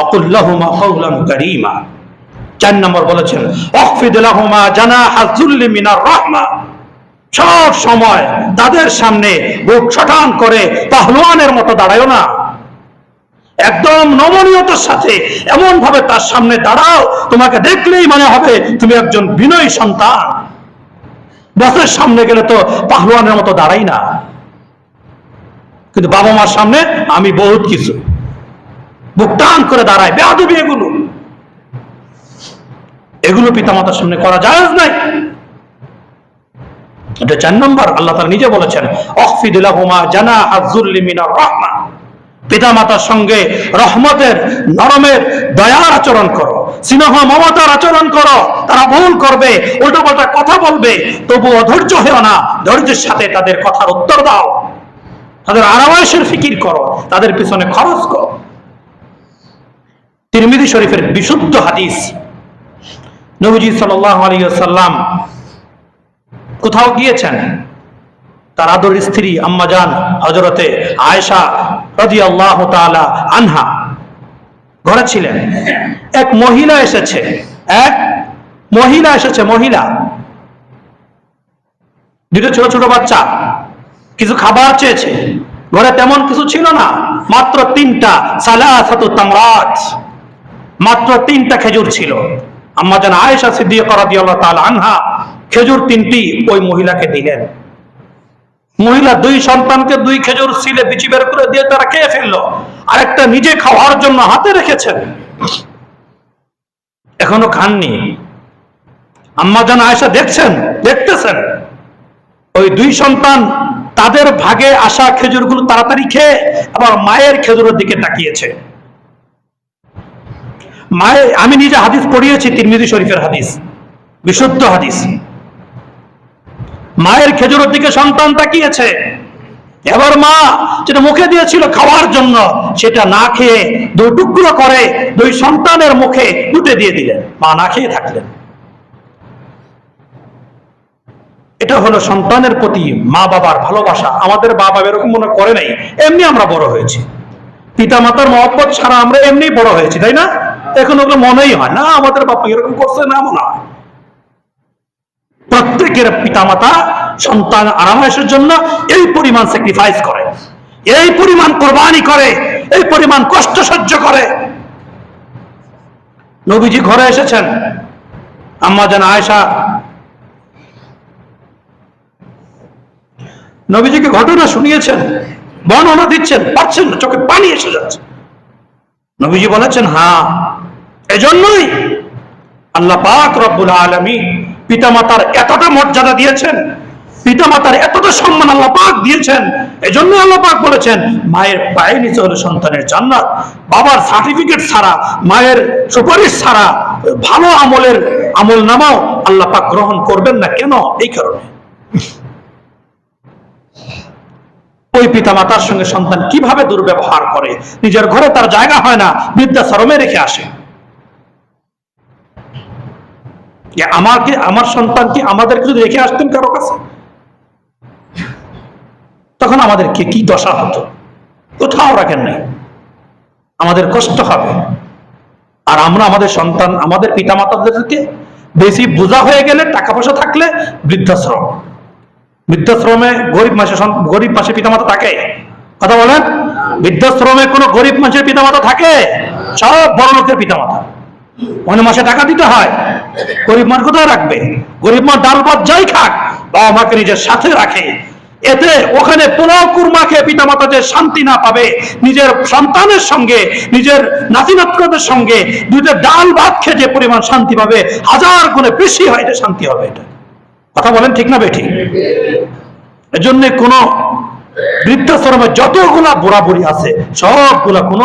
আকুল লাহুমা কাওলান কারীমা। 4 নম্বর বলেছেন, ওয়াখফিদ লাহুমা জানাহা যুল্লি মিনার রাহমা। সব সময় তাদের সামনে বুক শটান করে পাহলওয়ানের মতো দাঁড়ায়ও না, একদম নমনীয়তার সাথে এমন ভাবে তার সামনে দাঁড়াও, তোমাকে দেখলেই মনে হবে তুমি একজন বিনয়ী সন্তান। বসের সামনে গেলে তো পাহলওয়ানের মতো দাঁড়াই না, কিন্তু বাবা মার সামনে আমি বহুত কিছু, বুক টান করে দাঁড়াই, বেয়াদবি এগুলো, এগুলো পিতামাতার সামনে করা জায়েজ নাই। এটা 4 নম্বর। আল্লাহ তাআলা নিজে বলেছেন, ওয়াখফিদ লাহুমা জানাহা যুল্লি মিনার রাহমা। পিতামাতার সঙ্গে রহমতের, নরমের, দয়ার আচরণ করো, স্নেহ মমতার আচরণ করো। তারা ভুল করবে, উল্টোপাল্টা কথা বলবে, তবু অধৈর্য হও না, ধৈর্যের সাথে তাদের কথার উত্তর দাও, তাদের আরামায়েশের ফিকির করো, তাদের পিছনে খরচ করো। তিরমিজি শরীফের বিশুদ্ধ হাদিস, নবীজি সাল্লাল্লাহু আলাইহি ওয়াসাল্লাম কোথাও গিয়েছেন, তার আদর স্ত্রী আম্মাজান হযরতে আয়েশা রাদিয়াল্লাহু তাআলা আনহা ঘরে ছিলেন। এক মহিলা এসেছে, মহিলা, দুটো ছোট ছোট বাচ্চা, কিছু খাবার চেয়েছে। ঘরে তেমন কিছু ছিল না, মাত্র 3টা সালাসাতু তামরাত, মাত্র 3টা খেজুর ছিল। আম্মা জান আয়েশা সিদ্দিকা রাদিয়াল্লাহু তাআলা আনহা খেজুর 3টি ওই মহিলাকে দিলেন। মহিলা 2 সন্তানকে 2 খেজুর ছিলে বিচি বের করে দিয়ে তারা খেয়ে ফেললো, আরেকটা নিজে খাওয়ার জন্য হাতে রেখেছেন, এখনো খাননি। আম্মা জান আয়েশা দেখতেছেন ওই 2 সন্তান তাদের ভাগে আসা খেজুরগুলো তাড়াতাড়ি খেয়ে আবার মায়ের খেজুরের দিকে তাকিয়েছে। আমি নিজে হাদিস পড়িয়েছি, তিরমিজি শরীফের হাদিস, বিশুদ্ধ হাদিস। মায়ের খেজুরের দিকে সন্তান তাকিয়েছে, এবার মা যেটা মুখে দিয়েছিল খাওয়ার জন্য সেটা না খেয়ে 2 টুকরো করে 2 সন্তানের মুখে দুটে দিয়ে দিলেন, মা না খেয়ে থাকলেন। এটা হলো সন্তানের প্রতি মা বাবার ভালোবাসা। আমাদের বাবা এরকম মনে করে নাই, এমনি আমরা বড় হয়েছি, পিতা মাতার মহব্বত ছাড়া আমরা এমনি বড় হয়েছি, তাই না? এখন ওগুলো মনেই হয় না আমাদের বাবা এরকম করছে, না মনে হয়। প্রত্যেকের পিতা মাতা সন্তান আরামায়েশের জন্য এই পরিমাণ স্যাক্রিফাইস করে, এই পরিমাণ কোরবানি করে, এই পরিমাণ কষ্ট সহ্য করে। নবীজি ঘরে এসেছেন, আম্মা জান আয়েশা নবীজিকে ঘটনা শুনিয়েছেন, বর্ণনা দিচ্ছেন, পাচ্ছেন না, চোখে পানি এসে যাচ্ছে। নবীজি বলেছেন, হ্যাঁ, এজন্যই আল্লাহ পাক রব্বুল আলামিন পিতামাতার এতটা মর্যাদা দিয়েছেন, পিতামাতার এতটা সম্মান আল্লাহ পাক দিয়েছেন। এজন্য আল্লাহ পাক বলেছেন, মায়ের পায়ের নিচে হলো সন্তানের জান্নাত। বাবার সার্টিফিকেট ছাড়া, মায়ের সুপারিশ ছাড়া ভালো আমল নামাও আল্লাহ পাক গ্রহণ করবেন না। কেন? এই কারণে। ওই পিতা মাতার সঙ্গে সন্তান কিভাবে দুর্ব্যবহার করে, নিজের ঘরে তার জায়গা হয় না, বৃদ্ধাশ্রমে রেখে আসে। আমার সন্তান কি আমাদেরকে যদি রেখে আসতেন কারো কাছে, তখন আমাদেরকে কি দশা হতো? কোথাও রাখেন নাই, আমাদের কষ্ট হবে। আর আমরা আমাদের সন্তান, আমাদের পিতা মাতাদেরকে বেশি বোঝা হয়ে গেলে, টাকা পয়সা থাকলে বৃদ্ধাশ্রমে গরিব মাসের পিতামাতা থাকে? কথা বলেন, বৃদ্ধাশ্রমে কোন গরিব মাসের পিতামাতা থাকে? সব বড় লোকের পিতামাতা। অনেক মাসে টাকা দিতে হয়, গরিব মার কোথায় রাখবে? গরিব মা ডাল ভাত যাই খাক, বাবা মাকে নিজের সাথে রাখে। এতে ওখানে পোলাও কুরমা খেয়ে পিতামাতা যে শান্তি না পাবে, নিজের সন্তানের সঙ্গে, নিজের নাতি নাতনিদের সঙ্গে 2টা ডাল ভাত খেয়ে যে পরিমাণ শান্তি পাবে, 1000 গুণে বেশি হয় এটা শান্তি হবে। এটা কথা বলেন, ঠিক না বেঠিক? এজন্য কোন বৃদ্ধাশ্রমে যতগুলা বুড়া বুড়ি আছে সবগুলা কোন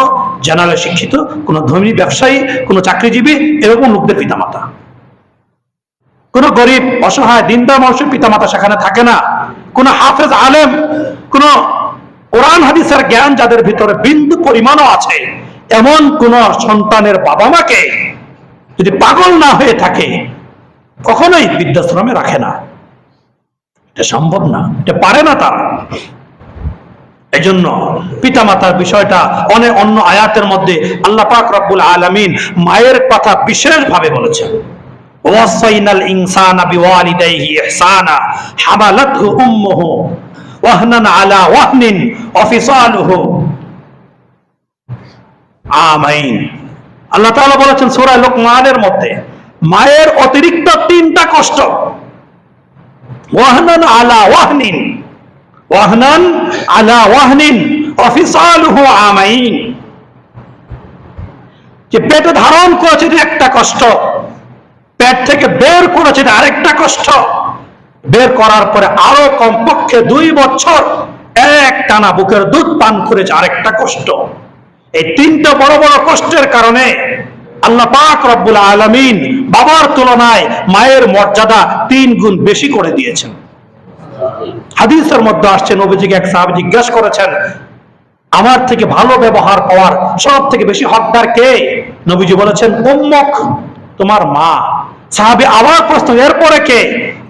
জেনারেল শিক্ষিত, কোন ধনী ব্যবসায়ী, কোন চাকরিজীবী এরকম লোকদের পিতামাতা। কোন গরিব অসহায় দিনদার মানুষের পিতামাতা সেখানে থাকে না। কোন হাফেজ আলেম, কোন কোরআন হাদিসের জ্ঞান যাদের ভিতরে বিন্দু পরিমাণও আছে, এমন কোন সন্তানের বাবা মাকে যদি পাগল না হয়ে থাকে কখনোই বৃদ্ধাশ্রমে রাখে না। এটা সম্ভব না, এটা পারে না তারা। এজন্য পিতামাতার বিষয়টা অন্য আয়াতের মধ্যে আল্লাহ পাক রব্বুল আলামিন মায়ের কথা বিশেষভাবে বলেছেন। ওয়াসাইনাল ইনসানা বিওয়ালিদাইহি ইহসানা হামালাতহু উম্মুহু ওয়াহনান আলা ওয়াহনিন ওয়া ফিসালুহু আমাইন। আল্লাহ তাআলা বলেছেন সূরা লোকমানের মধ্যে, মায়ের অতিরিক্ত 3টা কষ্ট, ওয়াহনান আলা ওয়াহনিন, ওয়াহনান আলা ওয়াহনিন ওয়া ফিসালুহু আমাইন। যে পেটে ধারণ করেছে একটা কষ্ট, পেট থেকে বের করেছে আরেকটা কষ্ট, বের করার পরে আরো কমপক্ষে 2 বছর এক টানা বুকের দুধ পান করেছে আরেকটা কষ্ট। এই 3টা বড় বড় কষ্টের কারণে আল্লাহ পাক রব্বুল আলামিন বাবার তুলনায় মায়ের মর্যাদা 3 গুণ বেশি করে দিয়েছেন। হাদিসের মধ্যে আসছে, নবীজিকে এক সাহাবী জিজ্ঞাসা করেছেন, আমার থেকে ভালো ব্যবহার পাওয়ার সব থেকে বেশি হকদার কে? নবীজি বলেছেন, উম্মুক, তোমার মা। সাহাবী আবার প্রশ্ন, এরপরে কে?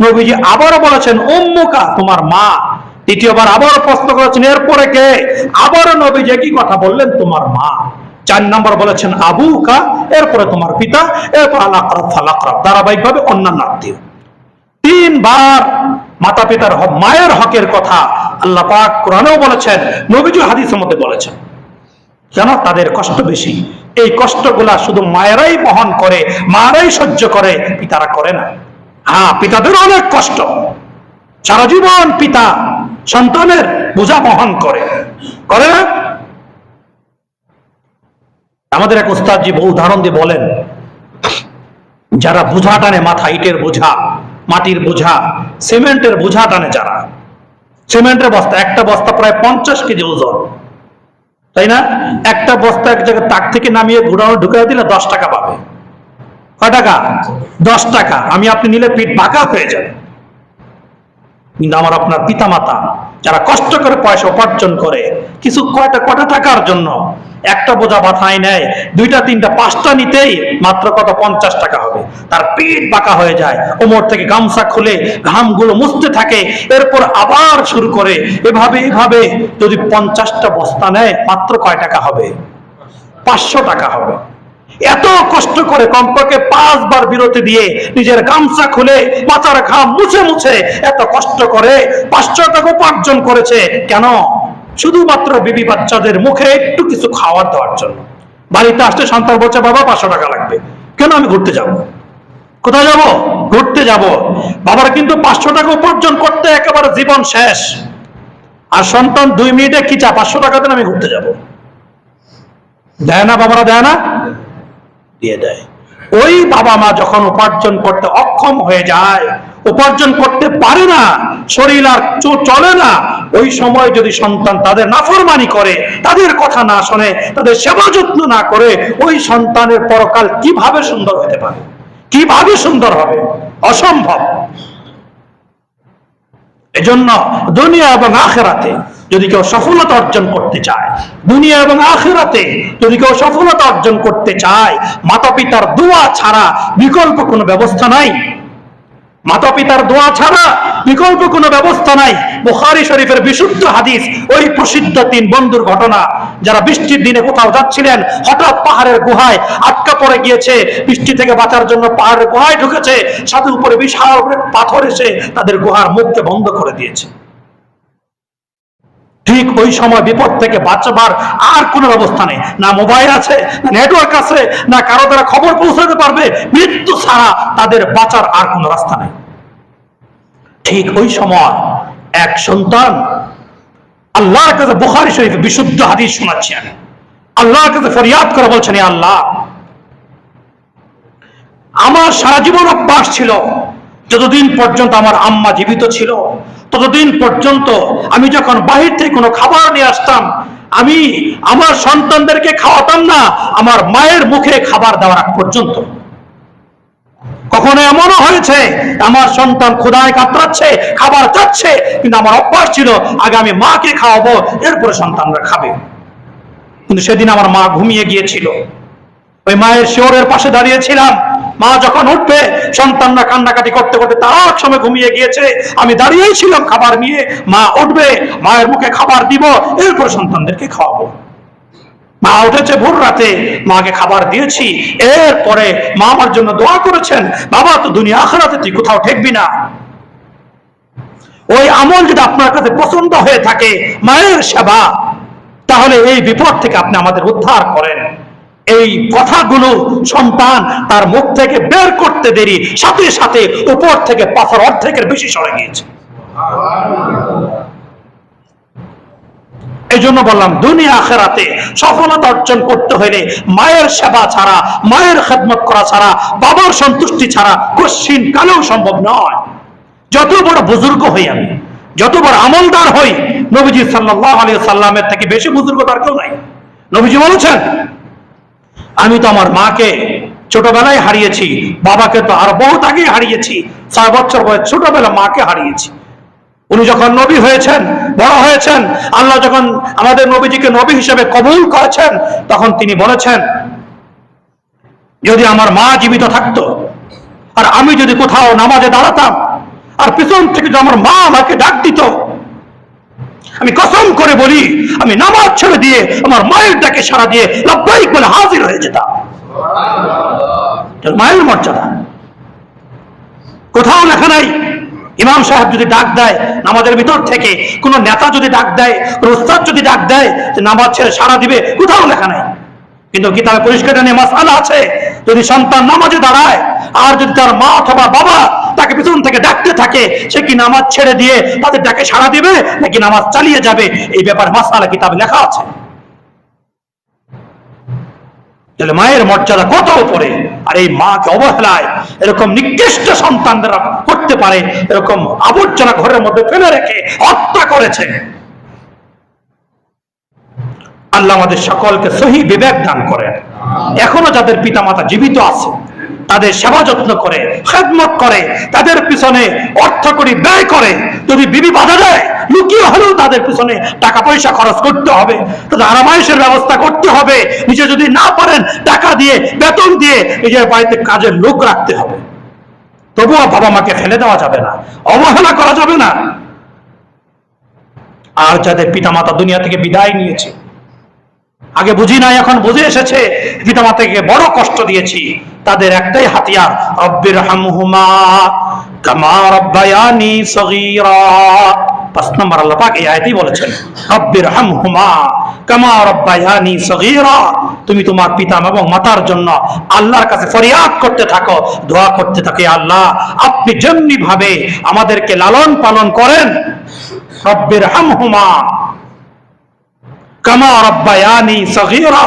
নবীজি আবারও বলেছেন, উম্মুকা, তোমার মা। দ্বিতীয়বার আবার প্রশ্ন করেছেন, এরপরে কে? আবারও নবীজি একই কথা বললেন, তোমার মা। 4 নম্বর বলেছেন আবুকা, এরপরে তোমার পিতা, এরপর আল আকরাব ফাল আকরাব, ধারাবাহিকভাবে অন্যান্য আত্মীয়। 3 বার মাতা পিতার মায়ের হকের কথা আল্লাহ পাক কোরআনেও বলেছেন, নবীজি হাদিসের মধ্যে বলেছেন। কেন? তাদের কষ্ট বেশি। এই কষ্টগুলা শুধু মায়েরাই বহন করে, মায়েরাই সহ্য করে, পিতারা করে না। হ্যাঁ, পিতাদের অনেক কষ্ট, সারা জীবন পিতা সন্তানের বোঝা বহন করে না? আমাদের এক উস্তাদজি বহু উদাহরণ দিয়ে বলেন, যারা বোঝা টানে, মাথা ইটের বোঝা, মাটির বোঝা, সিমেন্টের বোঝা টানে, যারা সিমেন্টের বস্তা, একটা বস্তা প্রায় 50 কেজি ওজন, তাই না? একটা বস্তা এক জায়গায় তাক থেকে নামিয়ে ঘুরানো ঢুকাই দিলে 10 টাকা পাবে। কয় টাকা? 10 টাকা। আমি আপনি নিলে পিঠ বাঁকা হয়ে যাবে। কিন্তু আমার আপনার পিতা মাতা যারা কষ্ট করে পয়সা উপার্জন করে কিছু কটা টাকার জন্য, একটা বোঝা মাথায় নেয়, 2টা 3টা 5টা নিতেই মাত্র কত 50 টাকা হবে, তার পিঠ বাঁকা হয়ে যায়। ওমর থেকে গামছা খুলে ঘামগুলো মুছতে থাকে, এরপর আবার শুরু করে। এভাবে যদি 50টা বস্তা নেয় মাত্র কয় টাকা হবে? 500 টাকা হবে। এত কষ্ট করে কমপক্ষে 5 বার বিরতি দিয়ে নিজের গামছা খুলে মাথার ঘাম মুছে এত কষ্ট করে 500 টাকা উপার্জন করেছে। কেন? শুধুমাত্র বিবি বাচ্চাদের মুখে একটু কিছু খাওয়ার দেওয়ার জন্য। বাড়িতে আসতে সন্তান বলছে, বাবা 500 টাকা লাগবে। কেন? আমি ঘুরতে যাব। কোথায় যাব? ঘুরতে যাব। বাবার কিন্তু 500 টাকা উপার্জন করতে একেবারে জীবন শেষ। আর সন্তান 2 মিনিটে কি চা, 500 টাকা দেন, আমি ঘুরতে যাব। দেয় না বাবারা? দেয় না? দিয়ে দেয়। ওই বাবা মা যখন উপার্জন করতে অক্ষম হয়ে যায়, উপার্জন করতে পারে না, শরীর আর চলে না, ওই সময় যদি সন্তান তাদের নাফরমানি করে, তাদের কথা না শোনে, তাদের সেবা যত্ন না করে, ওই সন্তানের পরকাল কিভাবে সুন্দর হতে পারে? কিভাবে সুন্দর হবে? অসম্ভব। এজন্য দুনিয়া এবং আখিরাতে যদি কেউ সফলতা অর্জন করতে চায়, দুনিয়া এবং আখিরাতে যদি কেউ সফলতা অর্জন করতে চায়, মাতা পিতার দোয়া ছাড়া বিকল্প কোনো ব্যবস্থা নাই। মাতা পিতার দোয়া ছাড়া বিকল্প কোনো ব্যবস্থা নাই। বুখারী শরীফের বিশুদ্ধ হাদিস, ওই প্রসিদ্ধ 3 বন্ধুর ঘটনা, যারা বৃষ্টির দিনে কোথাও যাচ্ছিলেন, হঠাৎ পাহাড়ের গুহায় আটকা পড়ে গিয়েছে। বৃষ্টি থেকে বাঁচার জন্য পাহাড়ের গুহায় ঢুকেছে, সাথে উপরে বিশাল পাথর এসে তাদের গুহার মুখকে বন্ধ করে দিয়েছে। ঠিক ওই সময় বিপদ থেকে বাঁচবার আর কোনো ব্যবস্থা নেই, না মোবাইল আছে, না নেটওয়ার্ক আছে, না কারো দ্বারা খবর পৌঁছাতে পারবে। মৃত্যু ছাড়া তাদের বাঁচার আর কোনো রাস্তা নেই। ঠিক ওই সময় এক সন্তান আল্লাহর কাছে, বুখারী শরীফে বিশুদ্ধ হাদিস শোনাচ্ছি আমি, আল্লাহর কাছে ফরিয়াদ করে বলছেন, আল্লাহ, আমার সারা জীবন অভ্যাস ছিল, যতদিন পর্যন্ত আমার আম্মা জীবিত ছিল ততদিন পর্যন্ত আমি যখন বাহির থেকে কোনো খাবার নিয়ে আসতাম, আমি আমার সন্তানদেরকে খাওয়াতাম না আমার মায়ের মুখে খাবার দেওয়ার আগ পর্যন্ত। কখনো এমনও হয়েছে আমার সন্তান ক্ষুধায় কাতরাচ্ছে, খাবার চাচ্ছে, কিন্তু আমার অভ্যাস ছিল আগে আমি মাকে খাওয়াবো, এরপরে সন্তানরা খাবে। কিন্তু সেদিন আমার মা ঘুমিয়ে গিয়েছিল, ওই মায়ের শিওরের পাশে দাঁড়িয়েছিলাম। মা যখন উঠবে, সন্তানরা কান্নাকাটি করতে করতে তারা এক সময় ঘুমিয়ে গিয়েছে, আমি দাঁড়িয়েই ছিলাম খাবার নিয়ে। মা উঠবে, মায়ের মুখে খাবার দিব, এরপর সন্তানদেরকে খাওয়াবো। মা উঠেছে ভোর রাতে, মাকে খাবার দিয়েছি, এরপরে মা আমার জন্য দোয়া করেছেন, বাবা তো দুনিয়া আখিরাতে তুই কোথাও ঠেকবি না। ওই আমল যদি আপনার কাছে পছন্দ হয়ে থাকে, মায়ের সেবা, তাহলে এই বিপদ থেকে আপনি আমাদের উদ্ধার করেন। এই কথাগুলো সন্তান তার মুখ থেকে বের করতে দেরি, সাথে সাথে উপর থেকে পাথর অর্ধেকের বেশি সরে গিয়েছে। এই জন্য বললাম, দুনিয়া আখিরাতে সফলতা অর্জন করতে হলে মায়ের সেবা ছাড়া, মায়ের খেদমত করা ছাড়া, বাবার সন্তুষ্টি ছাড়া কশিন কালেও সম্ভব নয়। যত বড় বুজুর্গ হই আমি, যত বড় আমলদার হই, নবীজি সাল্লাল্লাহু আলাইহি সাল্লামের থেকে বেশি বুজুর্গ তার কেউ নাই। নবীজি বলেছেন, আমি তো আমার মাকে ছোটবেলায় হারিয়েছি, বাবাকে তো আর বহুত আগে হারিয়েছি, 6 বছর বয়স ছোটবেলা মাকে হারিয়েছি। উনি যখন নবী হয়েছেন, বড় হয়েছেন, আল্লাহ যখন আমাদের নবীজিকে নবী হিসেবে কবুল করেছেন, তখন তিনি বলেছেন, যদি আমার মা জীবিত থাকতো আর আমি যদি কোথাও নামাজে দাঁড়াতাম আর পিছন থেকে যদি আমার মা আমাকে ডাক দিত, আমি কসম করে বলি, আমি নামাজ ছেড়ে দিয়ে আমার মায়ের ডাকে সাড়া দিয়ে লাব্বাইক বলে হাজির হয়ে যেতাম। মায়ের মর্যাদা কোথাও লেখা নাই। ইমাম সাহেব যদি ডাক দেয় নামাজের ভিতর থেকে, কোন নেতা যদি ডাক দেয়, কোন উস্তাদ যদি ডাক দেয় যে নামাজ ছেড়ে সাড়া দিবে, কোথাও লেখা নাই। কিন্তু কিতাবে পরিষ্কার মাসআলা আছে, যদি সন্তান নামাজে দাঁড়ায় আর যদি তার মা অথবা বাবা তাকে পিছন থেকে ডাকতে থাকে, সে কি নামাজ ছেড়ে দিয়ে তাদের ডাকে সাড়া দিবে নাকি নামাজ চালিয়ে যাবে? এই ব্যাপারে মাসআলা কিতাবে লেখা আছে। তাহলে মায়ের মর্যাদা কত উপরে, আর এই মাকে অবহেলায় এরকম নিকৃষ্ট সন্তানরা করতে পারে, এরকম আবর্জনা ঘরের মধ্যে ফেলে রেখে হত্যা করেছে। আল্লাহ আমাদের সকলকে সহি বিবেক দান করেন। এখনো যাদের পিতামাতা জীবিত আছে তাদের সেবা যত্ন করে, খেদমত করে, তাদের পিছনে অর্থ করি ব্যয় করে। যদি বিবি বাধা দেয়, লুকিয়ে হলেও তাদের পিছনে টাকা পয়সা খরচ করতে হবে, তাদের আরামায়েশের ব্যবস্থা করতে হবে। নিজে যদি না পারেন টাকা দিয়ে, বেতন দিয়ে নিজের বাড়িতে কাজের লোক রাখতে হবে। তবুও বাবা মাকে ফেলে দেওয়া যাবে না, অবহেলা করা যাবে না। আর যাদের পিতামাতা দুনিয়া থেকে বিদায় নিয়েছে, আগে বুঝি নাই এখন বুঝে এসেছে পিতামাতাকে বড় কষ্ট দিয়েছি, তাদের একটাই হাতিয়ার, রব্বির হামহুমা কামা রাব্বায়ানি সগীরা। 5 নম্বর আল্লাহ পাক এই আয়াতেই বলেছেন, রব্বির হামহুমা কামা রাব্বায়ানি সগীরা। তুমি তোমার পিতা এবং মাতার জন্য আল্লাহর কাছে ফরিয়াদ করতে থাকো, দোয়া করতে থাকো, আল্লাহ আপনি যেমনি ভাবে আমাদেরকে লালন পালন করেন, রব্বির হামহুমা কামা রাব্বায়ানি সগীরা,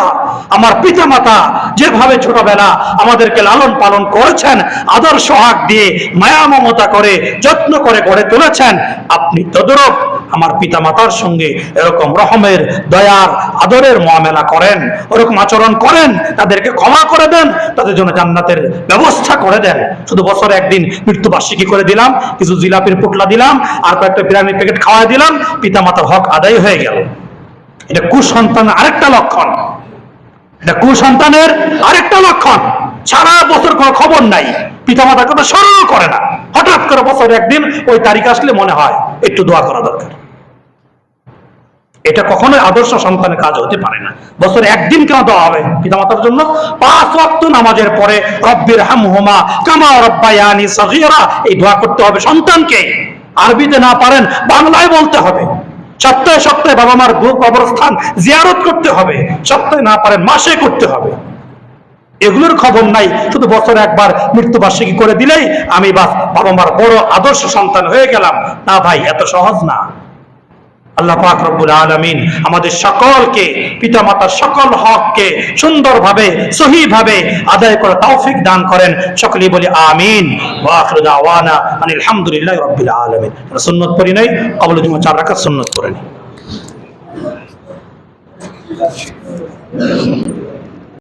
আমার পিতামাতা যেভাবে ছোটবেলা আমাদেরকে লালন পালন করেছেন, আদর সোহাগ দিয়ে মায়া মমতা করে যত্ন করে গড়ে তুলেছেন, আপনি তদরূপ আমার পিতামাতার সঙ্গে এরকম রহমের, দয়ার, আদরের মুআমেলা করেন, ওরকম আচরণ করেন, তাদেরকে ক্ষমা করে দেন, তাদের জন্য জান্নাতের ব্যবস্থা করে দেন। শুধু বছরে একদিন মৃত্যুবার্ষিকী করে দিলাম, কিছু জিলাপির পুটলা দিলাম, আর কয়েকটা বিরিয়ানির প্যাকেট খাওয়াই দিলাম, পিতামাতার হক আদায় হয়ে গেল। এটা কুসন্তানের আরেকটা লক্ষণ, এটা কুসন্তানের আরেকটা লক্ষণ। সারা বছর কোনো খবর নাই, পিতামাতার কথা স্মরণ করে না, হঠাৎ করে বছর একদিন ওই তারিখ আসলে মনে হয় একটু দোয়া করা দরকার। এটা কখনোই আদর্শ সন্তানের কাজ হতে পারে না। বছরে একদিন কেন দেওয়া হবে পিতামাতার জন্য? 5 ওয়াক্ত নামাজের পরে রব্বির হামহুমা কামা রাব্বায়ানি সগীরা এই দোয়া করতে হবে সন্তানকে। আরবিতে না পারেন বাংলায় বলতে হবে। সপ্তাহে সপ্তাহে বাবা মার কবরস্থান জিয়ারত করতে হবে, সপ্তাহে না পারেন মাসে করতে হবে। এগুলোর খবর নাই, শুধু বছরে একবার মৃত্যুবার্ষিকী করে দিলেই আমি বাস বাবা মার বড় আদর্শ সন্তান হয়ে গেলাম। না ভাই, এত সহজ না। আল্লাহ পাক রব্বুল আলামিন আমাদের সকলকে পিতামাতার সকল হককে সুন্দরভাবে সহিভাবে আদায় করে তৌফিক দান করেন। সকলেই বলি আমিন। ওয়া আখিরু দাওয়ানা আনিল হামদুলিল্লাহি রাব্বিল আলামিন। সুন্নাত পড়ি নাই, কবলে জুমা 4 রাকাত সুন্নাত পড়েনি।